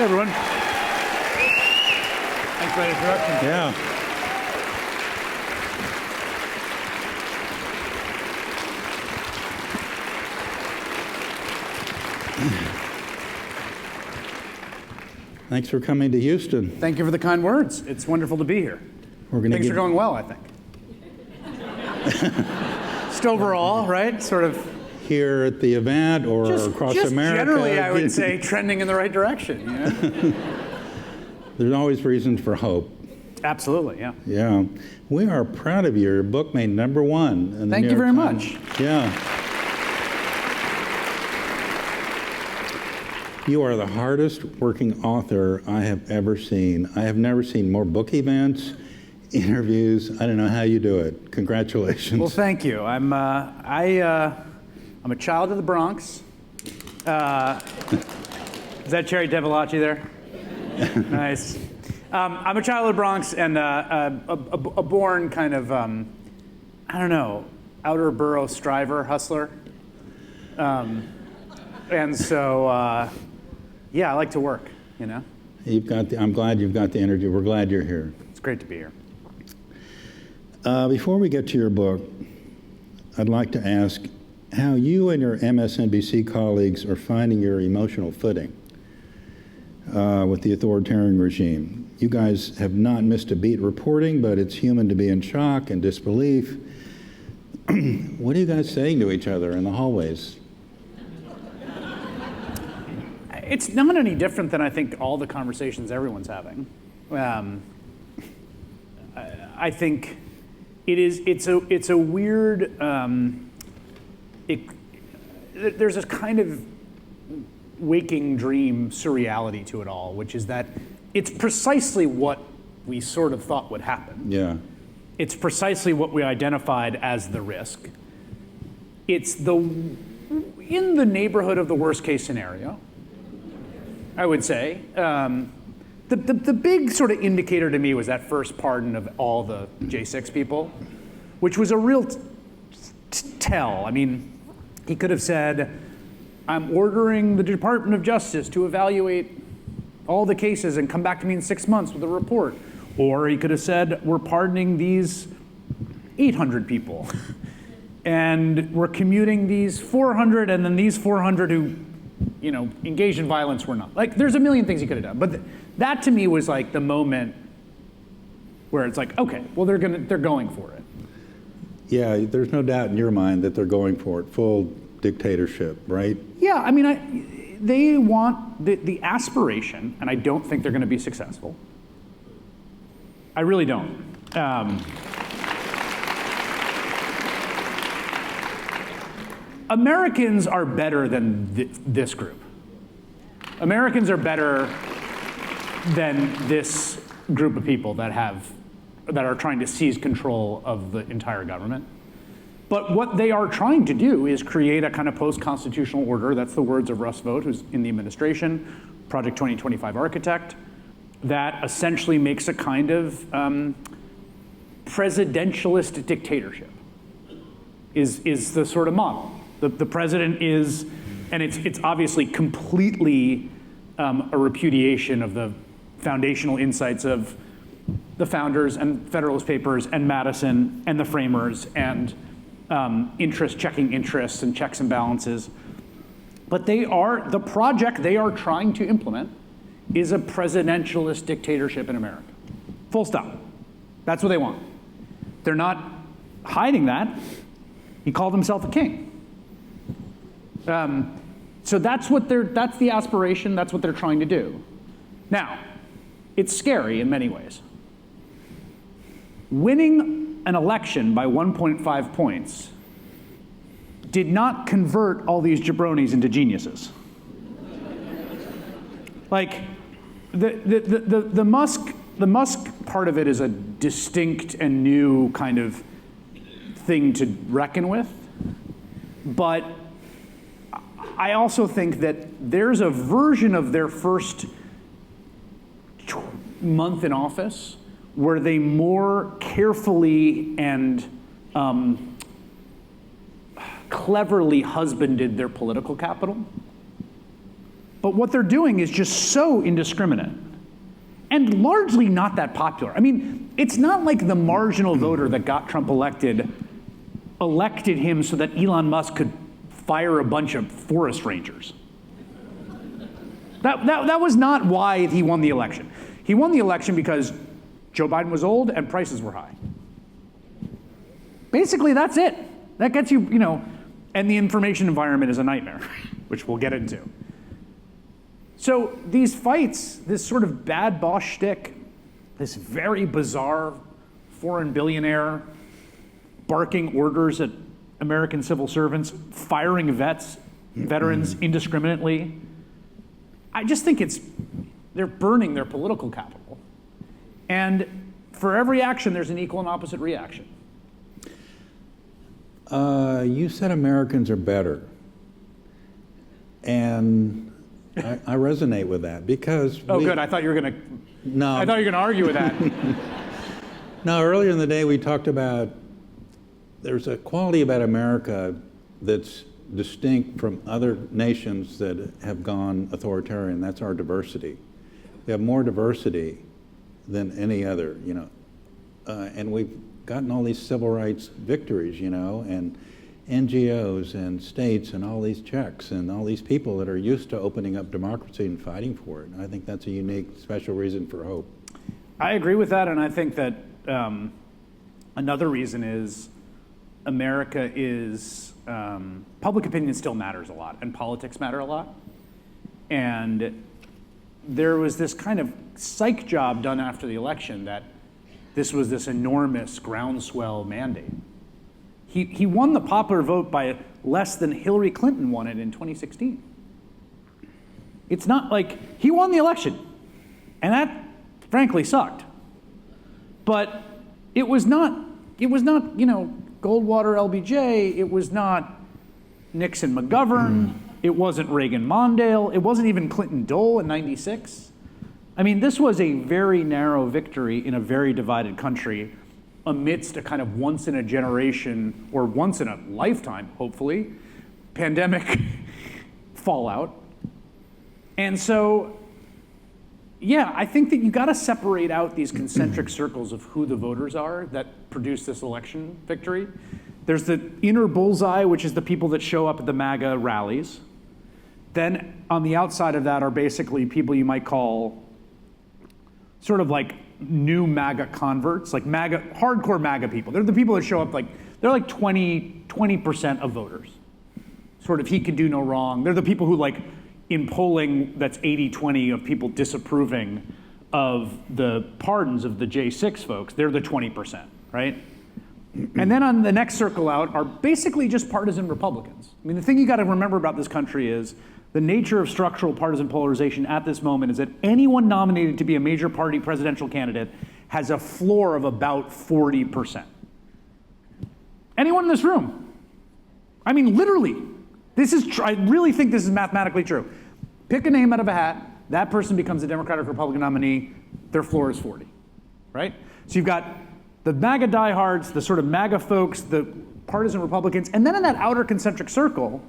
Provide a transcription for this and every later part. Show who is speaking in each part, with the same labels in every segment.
Speaker 1: Hey, everyone. Thanks for the introduction.
Speaker 2: Yeah. Thanks for coming to Houston.
Speaker 1: Thank you for the kind words. It's wonderful to be here. Things are going well, I think. Just overall, right? Sort of.
Speaker 2: Here at the event or across America?
Speaker 1: Generally, I would say trending in the right direction. You know?
Speaker 2: There's always reasons for hope.
Speaker 1: Absolutely, yeah.
Speaker 2: Yeah. We are proud of you. Your book made #1 in the
Speaker 1: Thank you very much.
Speaker 2: Yeah. You are the hardest working author I have ever seen. I have never seen more book events, interviews. I don't know how you do it. Congratulations.
Speaker 1: Well, thank you. I'm a child of the Bronx. Is that Cherry Devolaci there? Nice. I'm a child of the Bronx and a born kind of, I don't know, outer borough striver, hustler. And so, yeah, I like to work, you know?
Speaker 2: I'm glad you've got the interview. We're glad you're here.
Speaker 1: It's great to be here.
Speaker 2: Before we get to your book, I'd like to ask how you and your MSNBC colleagues are finding your emotional footing with the authoritarian regime. You guys have not missed a beat reporting, but it's human to be in shock and disbelief. What are you guys saying to each other in the hallways?
Speaker 1: It's not any different than I think all the conversations everyone's having. I think it's a weird, there's this kind of waking dream surreality to it all, which is that it's precisely what we sort of thought would happen.
Speaker 2: Yeah.
Speaker 1: It's precisely what we identified as the risk. It's in the neighborhood of the worst case scenario, I would say. The big sort of indicator to me was that first pardon of all the J6 people, which was a real tell. I mean, he could have said, I'm ordering the Department of Justice to evaluate all the cases and come back to me in 6 months with a report. Or he could have said, we're pardoning these 800 people. And we're commuting these 400, and then these 400 who, you know, engaged in violence were not. Like, there's a million things he could have done. But that to me was like the moment where it's like, okay, well, they're going for it.
Speaker 2: Yeah, there's no doubt in your mind that they're going for it, full dictatorship, right?
Speaker 1: Yeah, I mean, they want the aspiration, and I don't think they're going to be successful. I really don't. Americans are better than this group. Americans are better than this group of people that are trying to seize control of the entire government. But what they are trying to do is create a kind of post-constitutional order. That's the words of Russ Vought, who's in the administration, Project 2025 architect, that essentially makes a kind of presidentialist dictatorship, is the sort of model. The president is, and it's obviously completely a repudiation of the foundational insights of the founders and Federalist Papers and Madison and the framers and checking interests and checks and balances. But the project they are trying to implement is a presidentialist dictatorship in America. Full stop. That's what they want. They're not hiding that. He called himself a king. So that's the aspiration, that's what they're trying to do. Now, it's scary in many ways. Winning an election by 1.5 points did not convert all these jabronis into geniuses. Like, the Musk part of it is a distinct and new kind of thing to reckon with, but I also think that there's a version of their first month in office where they more carefully and cleverly husbanded their political capital. But what they're doing is just so indiscriminate and largely not that popular. I mean, it's not like the marginal voter that got Trump elected him so that Elon Musk could fire a bunch of forest rangers. That was not why he won the election. He won the election because Joe Biden was old and prices were high. Basically, that's it. That gets you, and the information environment is a nightmare, which we'll get into. So these fights, this sort of bad boss shtick, this very bizarre foreign billionaire barking orders at American civil servants, firing veterans indiscriminately, I just think they're burning their political capital. And for every action, there's an equal and opposite reaction.
Speaker 2: You said Americans are better. And I resonate with that because
Speaker 1: good. I thought you were going to.
Speaker 2: No.
Speaker 1: I thought you were going to argue with that.
Speaker 2: No, earlier in the day we talked about there's a quality about America that's distinct from other nations that have gone authoritarian. That's our diversity. We have more diversity than any other, and we've gotten all these civil rights victories, and NGOs and states and all these checks and all these people that are used to opening up democracy and fighting for it. And I think that's a unique, special reason for hope.
Speaker 1: I agree with that, and I think that another reason is America is, public opinion still matters a lot, and politics matter a lot. And there was this kind of psych job done after the election that this was this enormous groundswell mandate. He won the popular vote by less than Hillary Clinton won it in 2016. It's not like he won the election, and that frankly sucked. But it was not, Goldwater LBJ, it was not Nixon McGovern, it wasn't Reagan Mondale, it wasn't even Clinton Dole in '96. I mean, this was a very narrow victory in a very divided country amidst a kind of once in a generation, or once in a lifetime, hopefully, pandemic fallout. And so, yeah, I think that you gotta separate out these concentric circles of who the voters are that produce this election victory. There's the inner bullseye, which is the people that show up at the MAGA rallies. Then on the outside of that are basically people you might call sort of like new MAGA converts, like hardcore MAGA people. They're the people that show up they're like 20% of voters. Sort of he can do no wrong. They're the people who in polling that's 80-20 of people disapproving of the pardons of the J6 folks, they're the 20%, right? And then on the next circle out are basically just partisan Republicans. I mean, the thing you gotta remember about this country is the nature of structural partisan polarization at this moment is that anyone nominated to be a major party presidential candidate has a floor of about 40%. Anyone in this room. I mean, literally. I really think this is mathematically true. Pick a name out of a hat, that person becomes a Democratic Republican nominee, their floor is 40, right? So you've got the MAGA diehards, the sort of MAGA folks, the partisan Republicans, and then in that outer concentric circle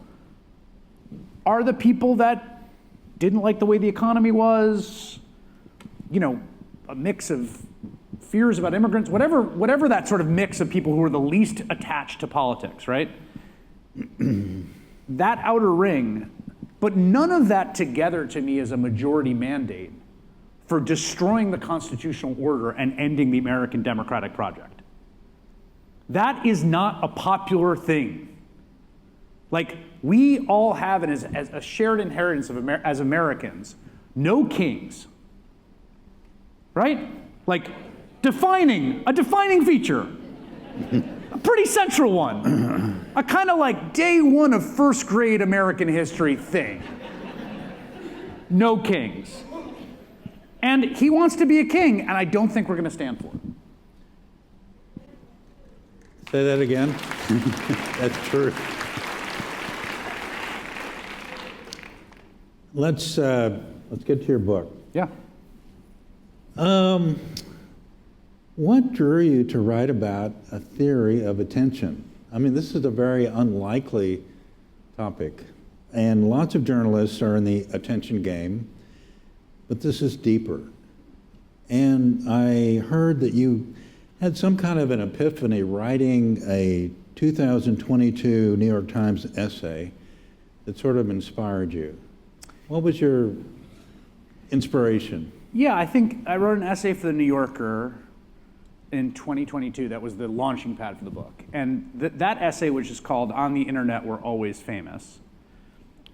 Speaker 1: are the people that didn't like the way the economy was, a mix of fears about immigrants, whatever that sort of mix of people who are the least attached to politics, right? That outer ring, but none of that together to me is a majority mandate for destroying the constitutional order and ending the American democratic project. That is not a popular thing. We all have as a shared inheritance as Americans, no kings, right? A defining feature, a pretty central one, a kind of day one of first grade American history thing. No kings. And he wants to be a king, and I don't think we're gonna stand for it.
Speaker 2: Say that again. That's true. Let's get to your book.
Speaker 1: Yeah.
Speaker 2: What drew you to write about a theory of attention? I mean, this is a very unlikely topic. and lots of journalists are in the attention game, but this is deeper. And I heard that you had some kind of an epiphany writing a 2022 New York Times essay that sort of inspired you. What was your inspiration?
Speaker 1: Yeah, I think I wrote an essay for the New Yorker in 2022 that was the launching pad for the book. And that essay, which is called On the Internet We're Always Famous,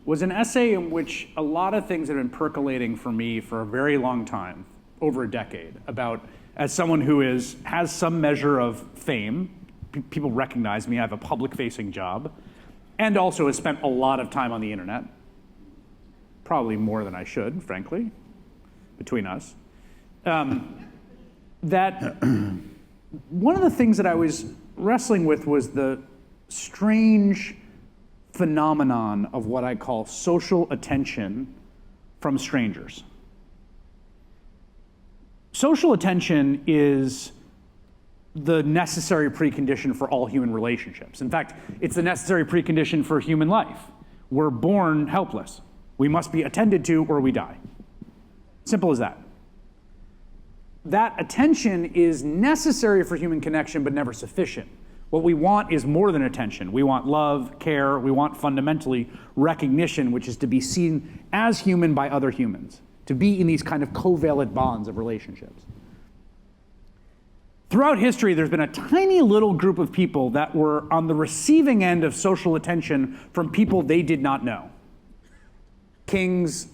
Speaker 1: was an essay in which a lot of things had been percolating for me for a very long time, over a decade, about, as someone who has some measure of fame, people recognize me, I have a public-facing job, and also has spent a lot of time on the internet, probably more than I should, frankly, between us. That one of the things that I was wrestling with was the strange phenomenon of what I call social attention from strangers. Social attention is the necessary precondition for all human relationships. In fact, it's the necessary precondition for human life. We're born helpless. We must be attended to or we die. Simple as that. That attention is necessary for human connection, but never sufficient. What we want is more than attention. We want love, care, we want fundamentally recognition, which is to be seen as human by other humans, to be in these kind of covalent bonds of relationships. Throughout history, there's been a tiny little group of people that were on the receiving end of social attention from people they did not know. Kings,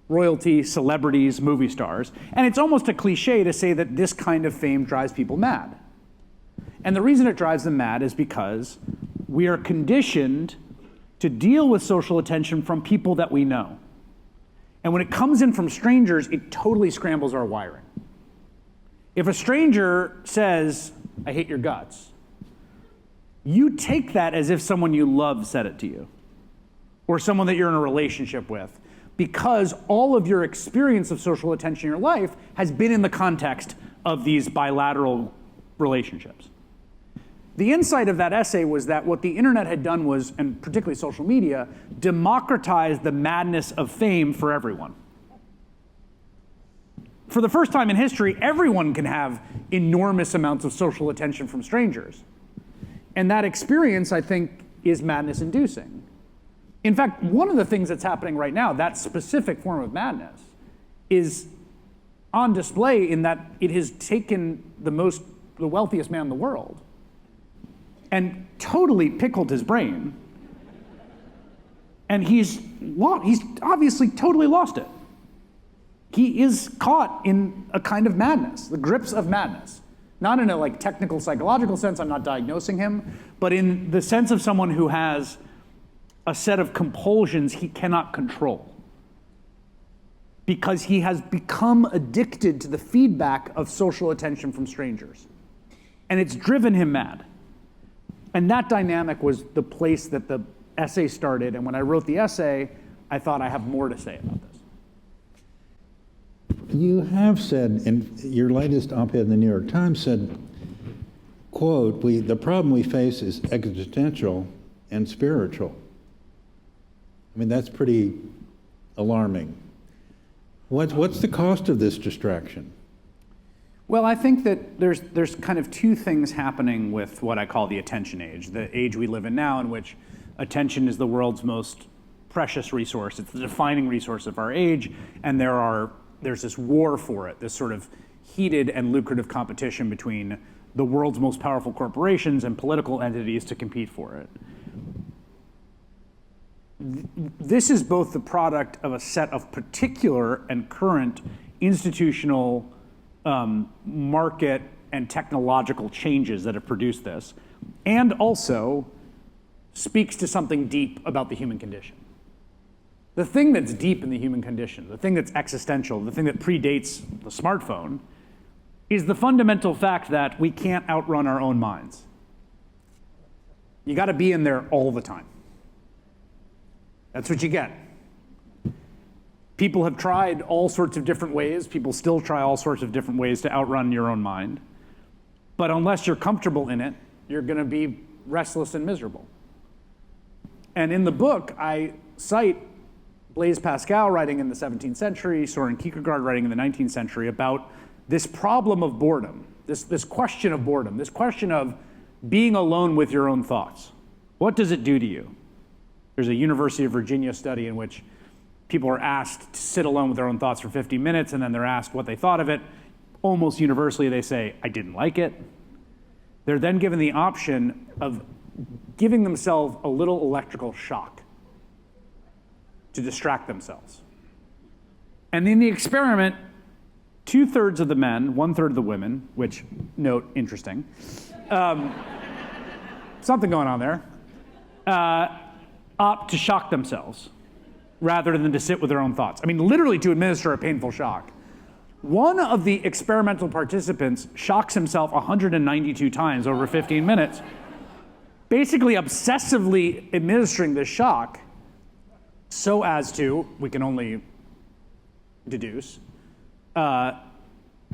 Speaker 1: royalty, celebrities, movie stars. And it's almost a cliche to say that this kind of fame drives people mad. And the reason it drives them mad is because we are conditioned to deal with social attention from people that we know. And when it comes in from strangers, it totally scrambles our wiring. If a stranger says, "I hate your guts," you take that as if someone you love said it to you, or someone that you're in a relationship with, because all of your experience of social attention in your life has been in the context of these bilateral relationships. The insight of that essay was that what the internet had done was, and particularly social media, democratize the madness of fame for everyone. For the first time in history, everyone can have enormous amounts of social attention from strangers. And that experience, I think, is madness-inducing. In fact, one of the things that's happening right now, that specific form of madness, is on display in that it has taken the wealthiest man in the world and totally pickled his brain. And he's obviously totally lost it. He is caught in a kind of madness, the grips of madness. Not in a technical psychological sense, I'm not diagnosing him, but in the sense of someone who has a set of compulsions he cannot control. Because he has become addicted to the feedback of social attention from strangers. And it's driven him mad. And that dynamic was the place that the essay started. And when I wrote the essay, I thought I have more to say about this.
Speaker 2: You have said, in your latest op-ed in the New York Times said, quote, the problem we face is existential and spiritual. I mean, that's pretty alarming. What's the cost of this distraction?
Speaker 1: Well, I think that there's kind of two things happening with what I call the attention age, the age we live in now, in which attention is the world's most precious resource. It's the defining resource of our age, and there's this war for it, this sort of heated and lucrative competition between the world's most powerful corporations and political entities to compete for it. This is both the product of a set of particular and current institutional market and technological changes that have produced this, and also speaks to something deep about the human condition. The thing that's deep in the human condition, the thing that's existential, the thing that predates the smartphone, is the fundamental fact that we can't outrun our own minds. You got to be in there all the time. That's what you get. People have tried all sorts of different ways. People still try all sorts of different ways to outrun your own mind. But unless you're comfortable in it, you're going to be restless and miserable. And in the book, I cite Blaise Pascal writing in the 17th century, Soren Kierkegaard writing in the 19th century about this problem of boredom, this question of boredom, this question of being alone with your own thoughts. What does it do to you? There's a University of Virginia study in which people are asked to sit alone with their own thoughts for 50 minutes, and then they're asked what they thought of it. Almost universally, they say, I didn't like it. They're then given the option of giving themselves a little electrical shock to distract themselves. And in the experiment, 2/3 of the men, 1/3 of the women, which, note, interesting, something going on there, opt to shock themselves rather than to sit with their own thoughts. I mean, literally to administer a painful shock. One of the experimental participants shocks himself 192 times over 15 minutes, basically obsessively administering this shock so as to, we can only deduce,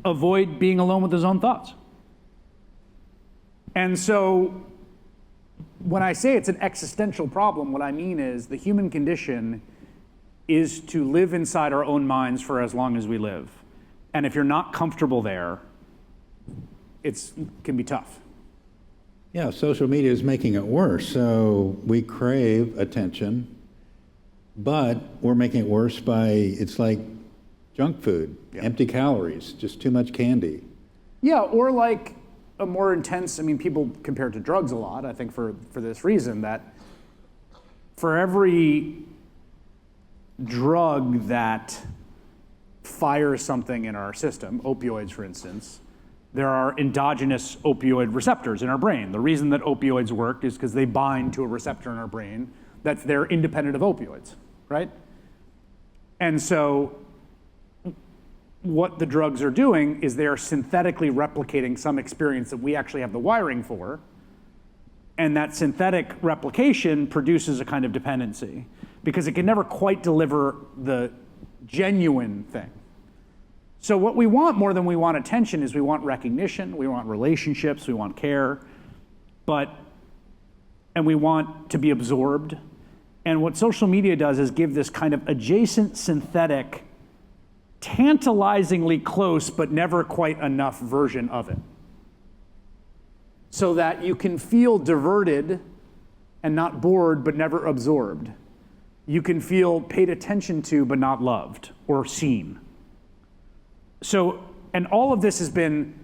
Speaker 1: avoid being alone with his own thoughts. And so when I say it's an existential problem, what I mean is the human condition is to live inside our own minds for as long as we live. And if you're not comfortable there, it can be tough.
Speaker 2: Yeah, social media is making it worse. So we crave attention, but we're making it worse by, it's like junk food, empty calories, just too much candy.
Speaker 1: Yeah, or like a more intense, I mean, people compare it to drugs a lot, I think for this reason, that for every drug that fires something in our system, opioids for instance, there are endogenous opioid receptors in our brain. The reason that opioids work is because they bind to a receptor in our brain that's there independent of opioids, right? And so what the drugs are doing is they are synthetically replicating some experience that we actually have the wiring for, and that synthetic replication produces a kind of dependency because it can never quite deliver the genuine thing. So what we want more than we want attention is we want recognition, we want relationships, we want care, and we want to be absorbed. And what social media does is give this kind of adjacent synthetic, tantalizingly close but never quite enough version of it. So that you can feel diverted and not bored but never absorbed. You can feel paid attention to but not loved or seen. So, and all of this has been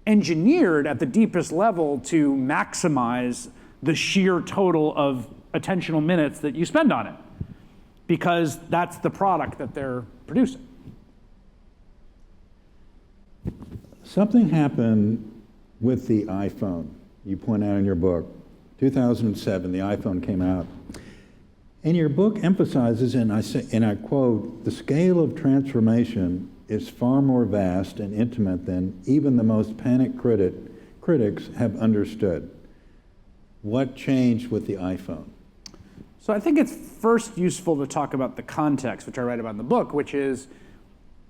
Speaker 1: engineered at the deepest level to maximize the sheer total of attentional minutes that you spend on it, because that's the product that they're producing.
Speaker 2: Something happened with the iPhone. You point out in your book, 2007, the iPhone came out. And your book emphasizes, and I quote, the scale of transformation is far more vast and intimate than even the most panicked critics have understood. What changed with the iPhone?
Speaker 1: So I think it's first useful to talk about the context, which I write about in the book, which is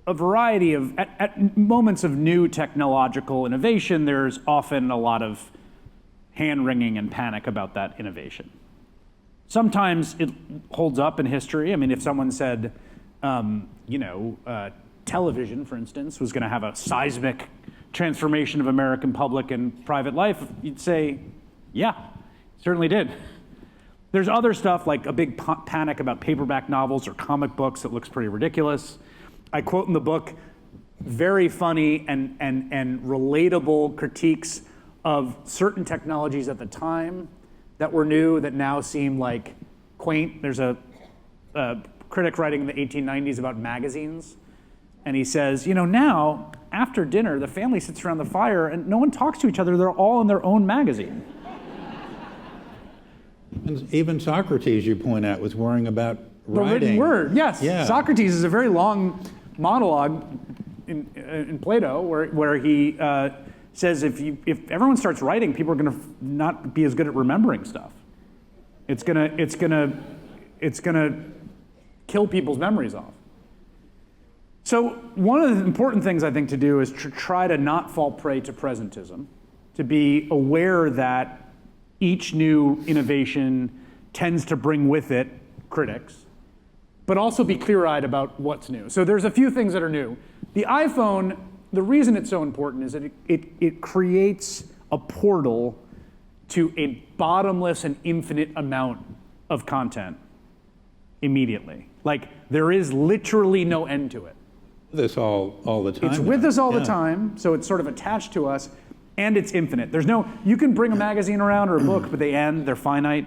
Speaker 1: a variety of, at moments of new technological innovation, there's often a lot of hand-wringing and panic about that innovation. Sometimes it holds up in history. I mean, if someone said, television, for instance, was going to have a seismic transformation of American public and private life, you'd say, yeah, it certainly did. There's other stuff like a big panic about paperback novels or comic books that looks pretty ridiculous. I quote in the book very funny and relatable critiques of certain technologies at the time that were new that now seem like quaint. There's a critic writing in the 1890s about magazines, and he says, now, after dinner, the family sits around the fire and no one talks to each other. They're all in their own magazine.
Speaker 2: And even Socrates, you point out, was worrying about writing. The
Speaker 1: written word, yes.
Speaker 2: Yeah.
Speaker 1: Socrates is a very long monologue in Plato where he says if everyone starts writing, people are going to not be as good at remembering stuff. It's gonna kill people's memories off. So one of the important things I think to do is to try to not fall prey to presentism, to be aware that each new innovation tends to bring with it critics, but also be clear-eyed about what's new. So there's a few things that are new. The iPhone, the reason it's so important is that it creates a portal to a bottomless and infinite amount of content immediately. Like, there is literally no end to it.
Speaker 2: This all the time.
Speaker 1: It's with us all the time, so it's sort of attached to us, and it's infinite. There's no, you can bring a magazine around or a book, but they end, they're finite.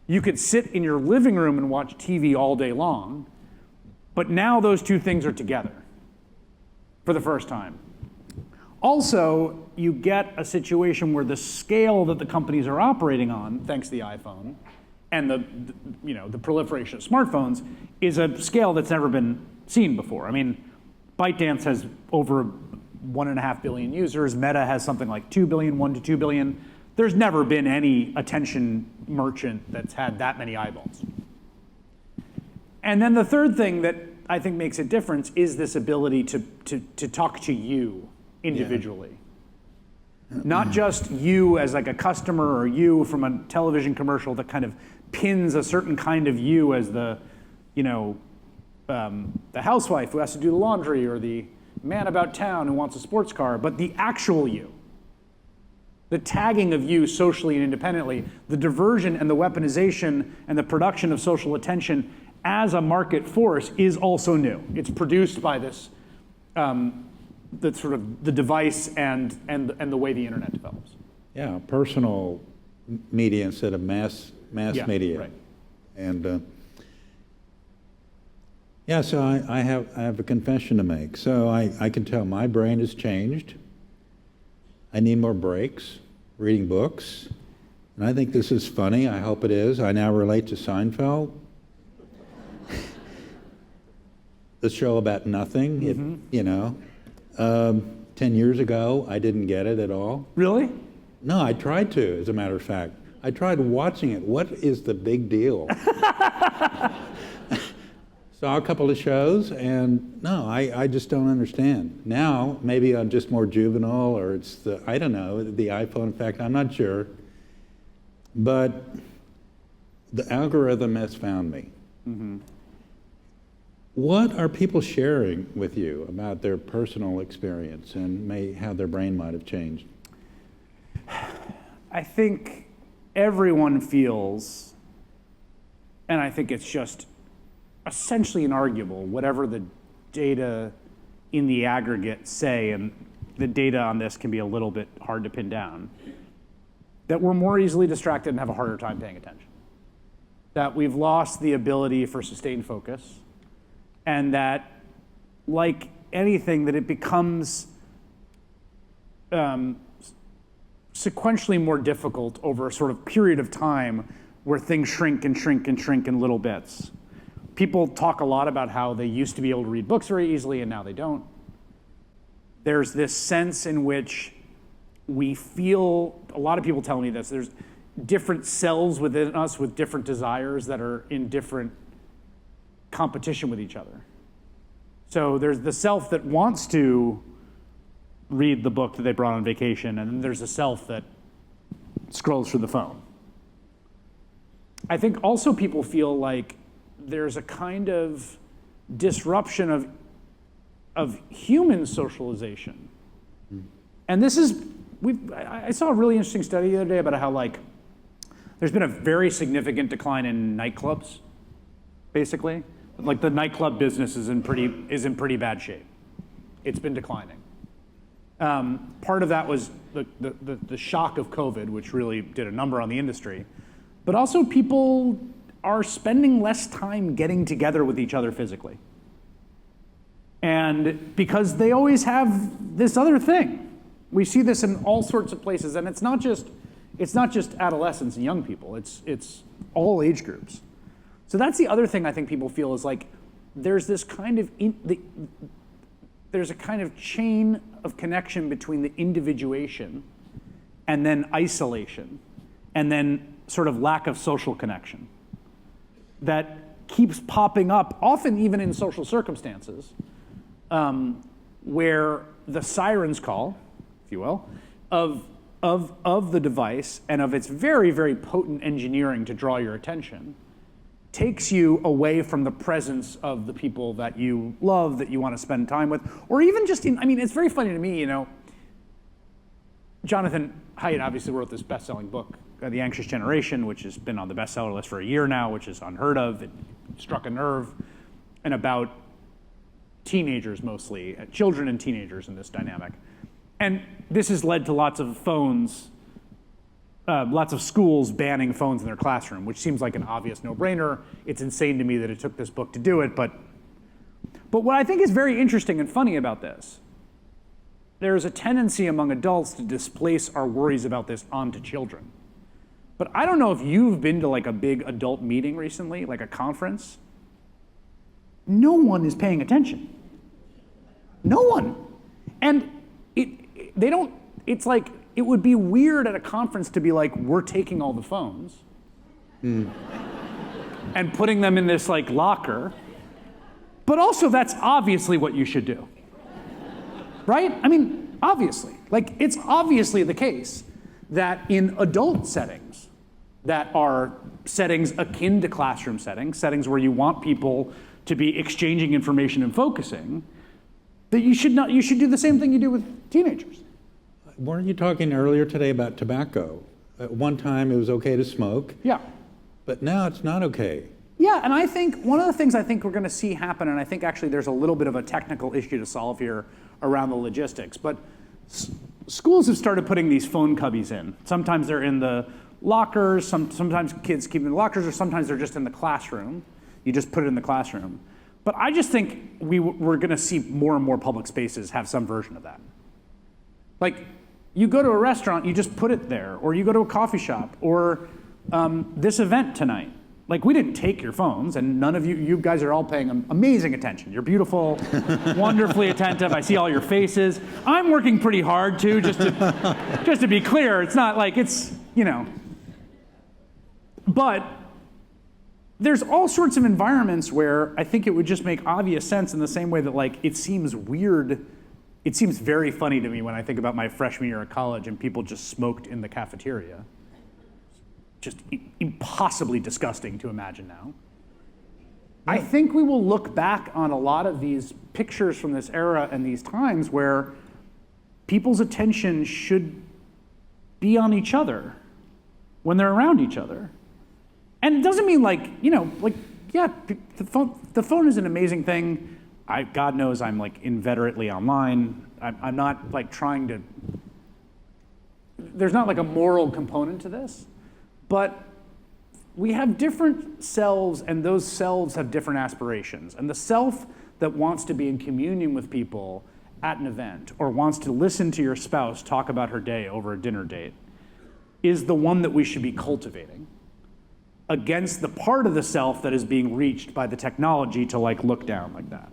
Speaker 1: You could sit in your living room and watch TV all day long, but now those two things are together for the first time. Also, you get a situation where the scale that the companies are operating on, thanks to the iPhone, and the proliferation of smartphones, is a scale that's never been seen before. I mean, ByteDance has over 1.5 billion users. Meta has something like 2 billion, 1 to 2 billion. There's never been any attention merchant that's had that many eyeballs. And then the third thing that I think makes a difference is this ability to talk to you individually. Yeah. Not just you as like a customer or you from a television commercial that kind of pins a certain kind of you as the housewife who has to do the laundry or the man about town who wants a sports car, but the actual you. The tagging of you socially and independently, the diversion and the weaponization and the production of social attention as a market force is also new. It's produced by this, the sort of the device and the way the internet develops.
Speaker 2: Yeah, personal media instead of mass media.
Speaker 1: Right.
Speaker 2: And yeah, so I have a confession to make. So I can tell my brain has changed. I need more breaks, reading books. And I think this is funny. I hope it is. I now relate to Seinfeld. The show about nothing, 10 years ago, I didn't get it at all.
Speaker 1: Really?
Speaker 2: No, I tried to, as a matter of fact. I tried watching it. What is the big deal? Saw a couple of shows, and no, I just don't understand. Now, maybe I'm just more juvenile, or it's the iPhone effect, I'm not sure. But the algorithm has found me. Mm-hmm. What are people sharing with you about their personal experience and how their brain might have changed?
Speaker 1: I think everyone feels, and I think it's just essentially inarguable, whatever the data in the aggregate say, and the data on this can be a little bit hard to pin down, that we're more easily distracted and have a harder time paying attention. That we've lost the ability for sustained focus, and that, like anything, that it becomes sequentially more difficult over a sort of period of time where things shrink and shrink and shrink in little bits. People talk a lot about how they used to be able to read books very easily and now they don't. There's this sense in which we feel, a lot of people tell me this, there's different cells within us with different desires that are in different competition with each other. So there's the self that wants to read the book that they brought on vacation, and then there's a self that scrolls through the phone. I think also people feel like there's a kind of disruption of human socialization. And this is, I saw a really interesting study the other day about how there's been a very significant decline in nightclubs, basically. Like the nightclub business is in pretty bad shape. It's been declining. Part of that was the shock of COVID, which really did a number on the industry. But also people are spending less time getting together with each other physically. And because they always have this other thing. We see this in all sorts of places, and it's not just adolescents and young people, it's all age groups. So that's the other thing I think people feel is like there's this kind of there's a kind of chain of connection between the individuation and then isolation and then sort of lack of social connection that keeps popping up, often even in social circumstances, where the Siren's call, if you will, of the device and of its very, very potent engineering to draw your attention takes you away from the presence of the people that you love, that you want to spend time with, or even just I mean, it's very funny to me, Jonathan Haidt obviously wrote this best-selling book, The Anxious Generation, which has been on the bestseller list for a year now, which is unheard of. It struck a nerve, and about teenagers mostly, children and teenagers in this dynamic. And this has led to lots of schools banning phones in their classroom, which seems like an obvious no-brainer. It's insane to me that it took this book to do it, but what I think is very interesting and funny about this, there's a tendency among adults to displace our worries about this onto children. But I don't know if you've been to like a big adult meeting recently, like a conference. No one is paying attention. No one. And it's like, it would be weird at a conference to be like, we're taking all the phones and putting them in this like locker. But also that's obviously what you should do. Right? I mean, obviously. Like, it's obviously the case that in adult settings that are settings akin to classroom settings where you want people to be exchanging information and focusing, that you should do the same thing you do with teenagers.
Speaker 2: Weren't you talking earlier today about tobacco? At one time it was okay to smoke.
Speaker 1: Yeah.
Speaker 2: But now it's not okay.
Speaker 1: Yeah, and I think one of the things I think we're going to see happen, and I think actually there's a little bit of a technical issue to solve here around the logistics, but schools have started putting these phone cubbies in. Sometimes they're in the lockers, sometimes kids keep them in the lockers, or sometimes they're just in the classroom. You just put it in the classroom. But I just think we're going to see more and more public spaces have some version of that. Like, you go to a restaurant, you just put it there, or you go to a coffee shop, or this event tonight. Like, we didn't take your phones, and none of you guys are all paying amazing attention. You're beautiful, wonderfully attentive. I see all your faces. I'm working pretty hard too, just to be clear. It's not like it's, But there's all sorts of environments where I think it would just make obvious sense in the same way that like it seems weird. It seems very funny to me when I think about my freshman year of college and people just smoked in the cafeteria. Just impossibly disgusting to imagine now. I think we will look back on a lot of these pictures from this era and these times where people's attention should be on each other when they're around each other. And it doesn't mean the phone is an amazing thing. God knows I'm like inveterately online. I'm not like trying to, there's not like a moral component to this. But we have different selves, and those selves have different aspirations. And the self that wants to be in communion with people at an event, or wants to listen to your spouse talk about her day over a dinner date, is the one that we should be cultivating against the part of the self that is being reached by the technology to like look down like that.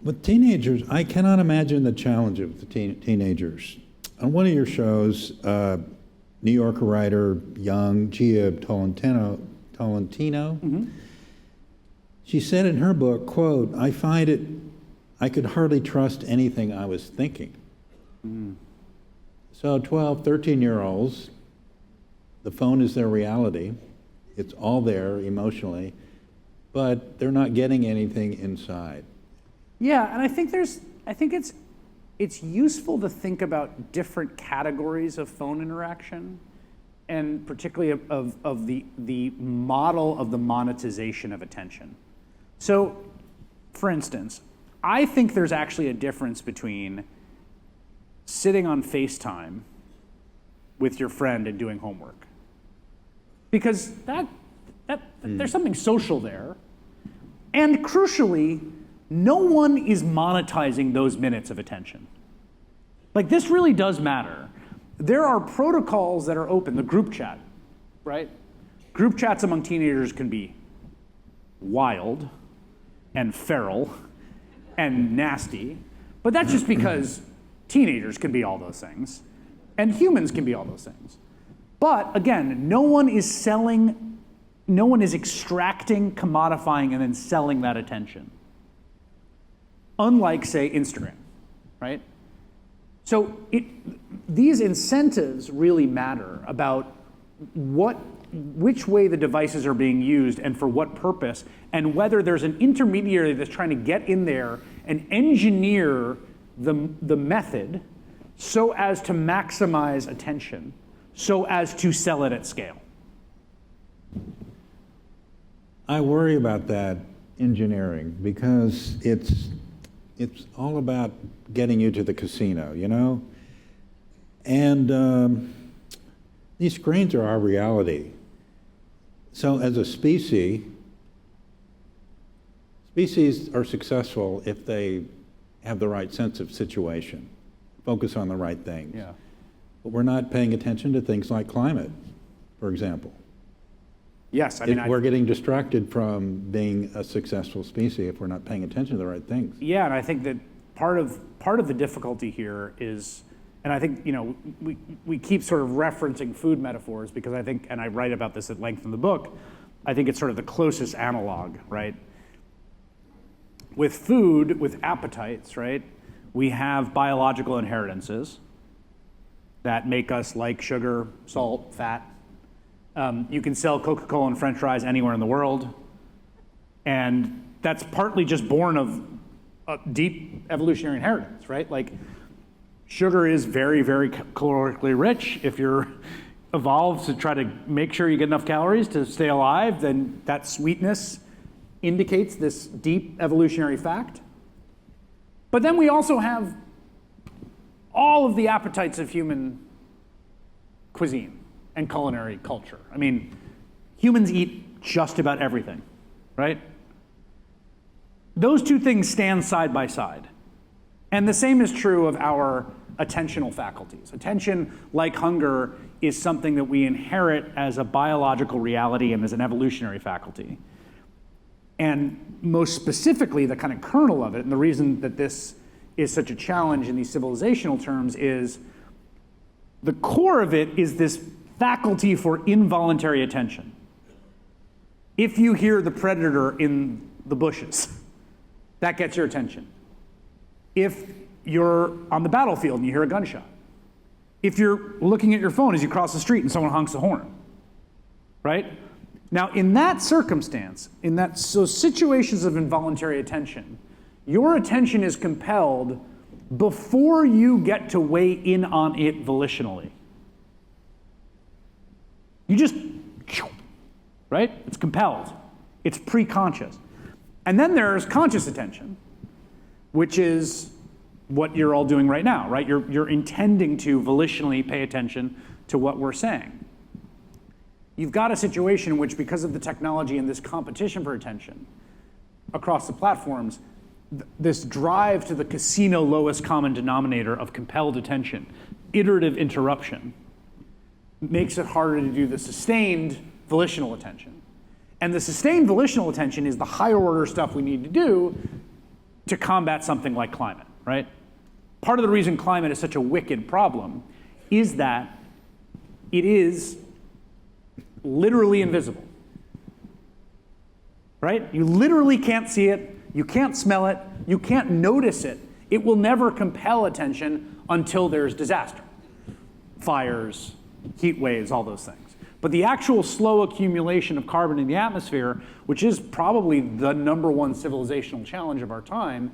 Speaker 2: With teenagers, I cannot imagine the challenge of the teenagers. On one of your shows, New Yorker writer, young Gia Tolentino, she said in her book, quote, I could hardly trust anything I was thinking. So 12, 13-year-olds, the phone is their reality. It's all there emotionally, but they're not getting anything inside.
Speaker 1: Yeah, and I think it's useful to think about different categories of phone interaction, and particularly of the model of the monetization of attention. So, for instance, I think there's actually a difference between sitting on FaceTime with your friend and doing homework. Because there's something social there. And crucially, no one is monetizing those minutes of attention. Like, this really does matter. There are protocols that are open, the group chat, right? Group chats among teenagers can be wild and feral and nasty, but that's just because teenagers can be all those things, and humans can be all those things. But again, no one is extracting, commodifying, and then selling that attention. Unlike, say, Instagram, right? So these incentives really matter about what which way the devices are being used and for what purpose, and whether there's an intermediary that's trying to get in there and engineer the method so as to maximize attention, so as to sell it at scale.
Speaker 2: I worry about that engineering because it's all about getting you to the casino, you know? And these screens are our reality. So as a species are successful if they have the right sense of situation, focus on the right things.
Speaker 1: Yeah.
Speaker 2: But we're not paying attention to things like climate, for example.
Speaker 1: Yes, I mean,
Speaker 2: We're getting distracted from being a successful species if we're not paying attention to the right things.
Speaker 1: yeah, and I think that part of the difficulty here is, and I think, you know, we keep sort of referencing food metaphors because I think, and I write about this at length in the book, I think it's sort of the closest analog, right? With food, with appetites, right, we have biological inheritances that make us like sugar, salt, fat. You can sell Coca-Cola and French fries anywhere in the world, and that's partly just born of a deep evolutionary inheritance, right? Like, sugar is very, very calorically rich. If you're evolved to try to make sure you get enough calories to stay alive, then that sweetness indicates this deep evolutionary fact. But then we also have all of the appetites of human cuisine and culinary culture. I mean, humans eat just about everything, right? Those two things stand side by side. And the same is true of our attentional faculties. Attention, like hunger, is something that we inherit as a biological reality and as an evolutionary faculty. And most specifically, the kind of kernel of it, and the reason that this is such a challenge in these civilizational terms, is the core of it is this faculty for involuntary attention. If you hear the predator in the bushes, that gets your attention. If you're on the battlefield and you hear a gunshot. If you're looking at your phone as you cross the street and someone honks the horn, right? Now, in that circumstance, so situations of involuntary attention, your attention is compelled before you get to weigh in on it volitionally. You just, right? It's compelled. It's pre-conscious. And then there's conscious attention, which is what you're all doing right now, right? You're intending to volitionally pay attention to what we're saying. You've got a situation in which, because of the technology and this competition for attention across the platforms, this drive to the casino lowest common denominator of compelled attention, iterative interruption, makes it harder to do the sustained volitional attention. And the sustained volitional attention is the higher order stuff we need to do to combat something like climate, right? Part of the reason climate is such a wicked problem is that it is literally invisible, right? You literally can't see it, you can't smell it, you can't notice it. It will never compel attention until there's disaster. Fires, heat waves, all those things. But the actual slow accumulation of carbon in the atmosphere, which is probably the number one civilizational challenge of our time,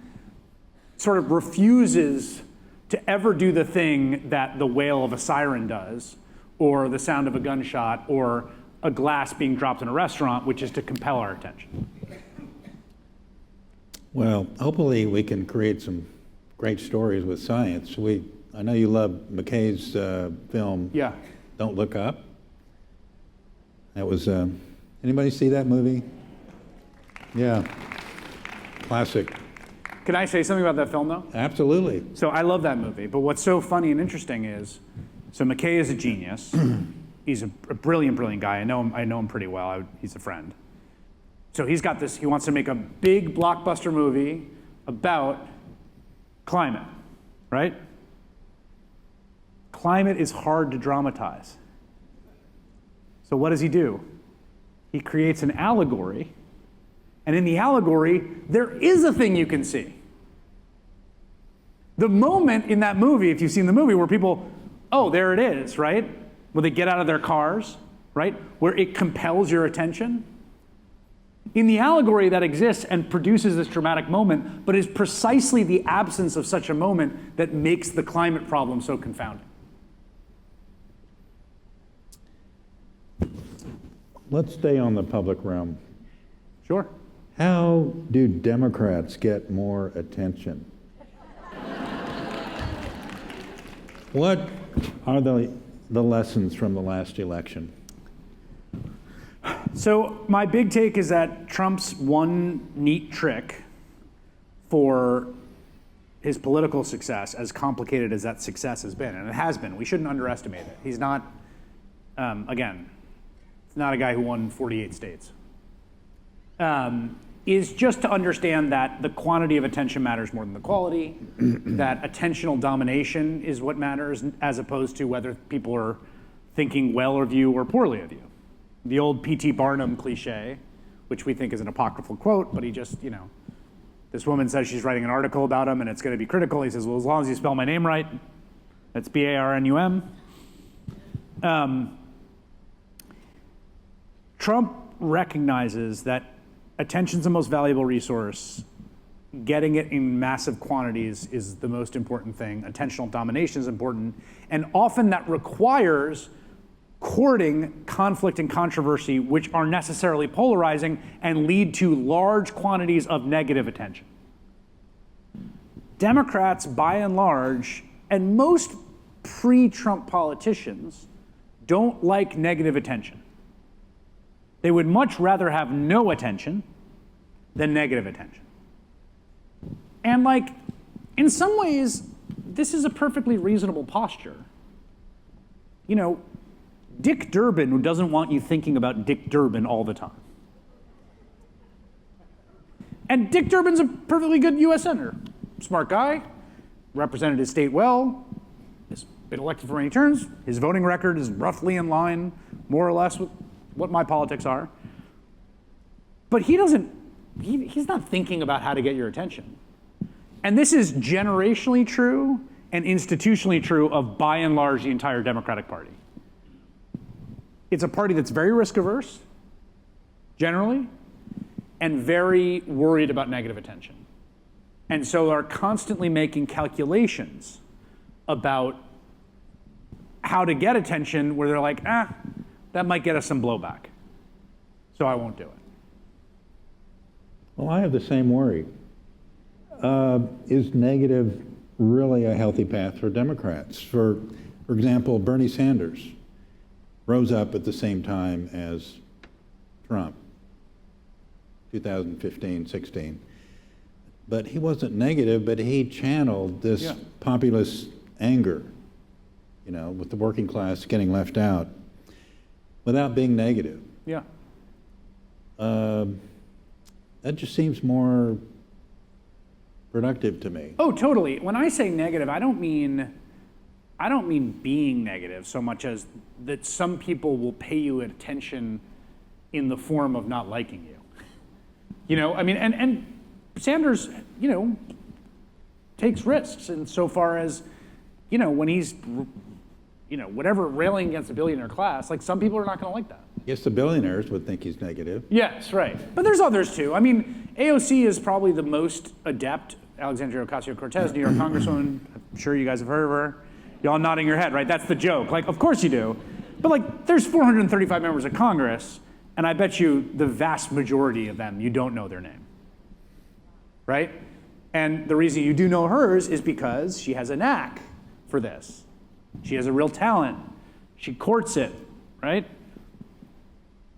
Speaker 1: sort of refuses to ever do the thing that the wail of a siren does, or the sound of a gunshot, or a glass being dropped in a restaurant, which is to compel our attention.
Speaker 2: Well, hopefully we can create some great stories with science. I know you love McKay's film,
Speaker 1: Yeah.
Speaker 2: Don't Look Up. That was, anybody see that movie? Yeah, classic.
Speaker 1: Can I say something about that film, though?
Speaker 2: Absolutely.
Speaker 1: So I love that movie, but what's so funny and interesting is, so McKay is a genius. He's a brilliant, brilliant guy. I know him pretty well. He's a friend. So he's got this, he wants to make a big blockbuster movie about climate, right? Climate is hard to dramatize. So what does he do? He creates an allegory, and in the allegory, there is a thing you can see. The moment in that movie, if you've seen the movie, where people, oh, there it is, right? When they get out of their cars, right? Where it compels your attention. In the allegory that exists and produces this dramatic moment, but is precisely the absence of such a moment that makes the climate problem so confounding.
Speaker 2: Let's stay on the public realm.
Speaker 1: Sure.
Speaker 2: How do Democrats get more attention? What are the lessons from the last election?
Speaker 1: So my big take is that Trump's one neat trick for his political success, as complicated as that success has been, and it has been, we shouldn't underestimate it. He's not, again, he's not a guy who won 48 states. Is just to understand that the quantity of attention matters more than the quality, that attentional domination is what matters, as opposed to whether people are thinking well of you or poorly of you. The old P.T. Barnum cliche, which we think is an apocryphal quote, but he just, this woman says she's writing an article about him and it's going to be critical. He says, well, as long as you spell my name right, that's B-A-R-N-U-M. Trump recognizes that attention's the most valuable resource. Getting it in massive quantities is the most important thing. Attentional domination is important. And often that requires courting conflict and controversy, which are necessarily polarizing and lead to large quantities of negative attention. Democrats, by and large, and most pre-Trump politicians, don't like negative attention. They would much rather have no attention than negative attention. And in some ways, this is a perfectly reasonable posture. Dick Durbin, who doesn't want you thinking about Dick Durbin all the time. And Dick Durbin's a perfectly good US senator. Smart guy, represented his state well, has been elected for many terms. His voting record is roughly in line, more or less, with what my politics are. But he's not thinking about how to get your attention. And this is generationally true and institutionally true of, by and large, the entire Democratic Party. It's a party that's very risk averse, generally, and very worried about negative attention. And so are constantly making calculations about how to get attention where they're like, that might get us some blowback, so I won't do it.
Speaker 2: Well, I have the same worry. Is negative really a healthy path for Democrats? For example, Bernie Sanders rose up at the same time as Trump, 2015, 16. But he wasn't negative, but he channeled this populist anger, with the working class getting left out, without being negative.
Speaker 1: Yeah.
Speaker 2: That just seems more productive to me.
Speaker 1: Oh, totally. When I say negative, I don't mean being negative so much as that some people will pay you attention in the form of not liking you. And Sanders, takes risks insofar as, when he's, whatever, railing against the billionaire class, some people are not going to like that.
Speaker 2: Yes, the billionaires would think he's negative.
Speaker 1: Yes, right. But there's others too. AOC is probably the most adept. Alexandria Ocasio-Cortez, New York Congresswoman. I'm sure you guys have heard of her. Y'all nodding your head, right? That's the joke. Of course you do. But there's 435 members of Congress, and I bet you the vast majority of them, you don't know their name, right? And the reason you do know hers is because she has a knack for this. She has a real talent. She courts it, right?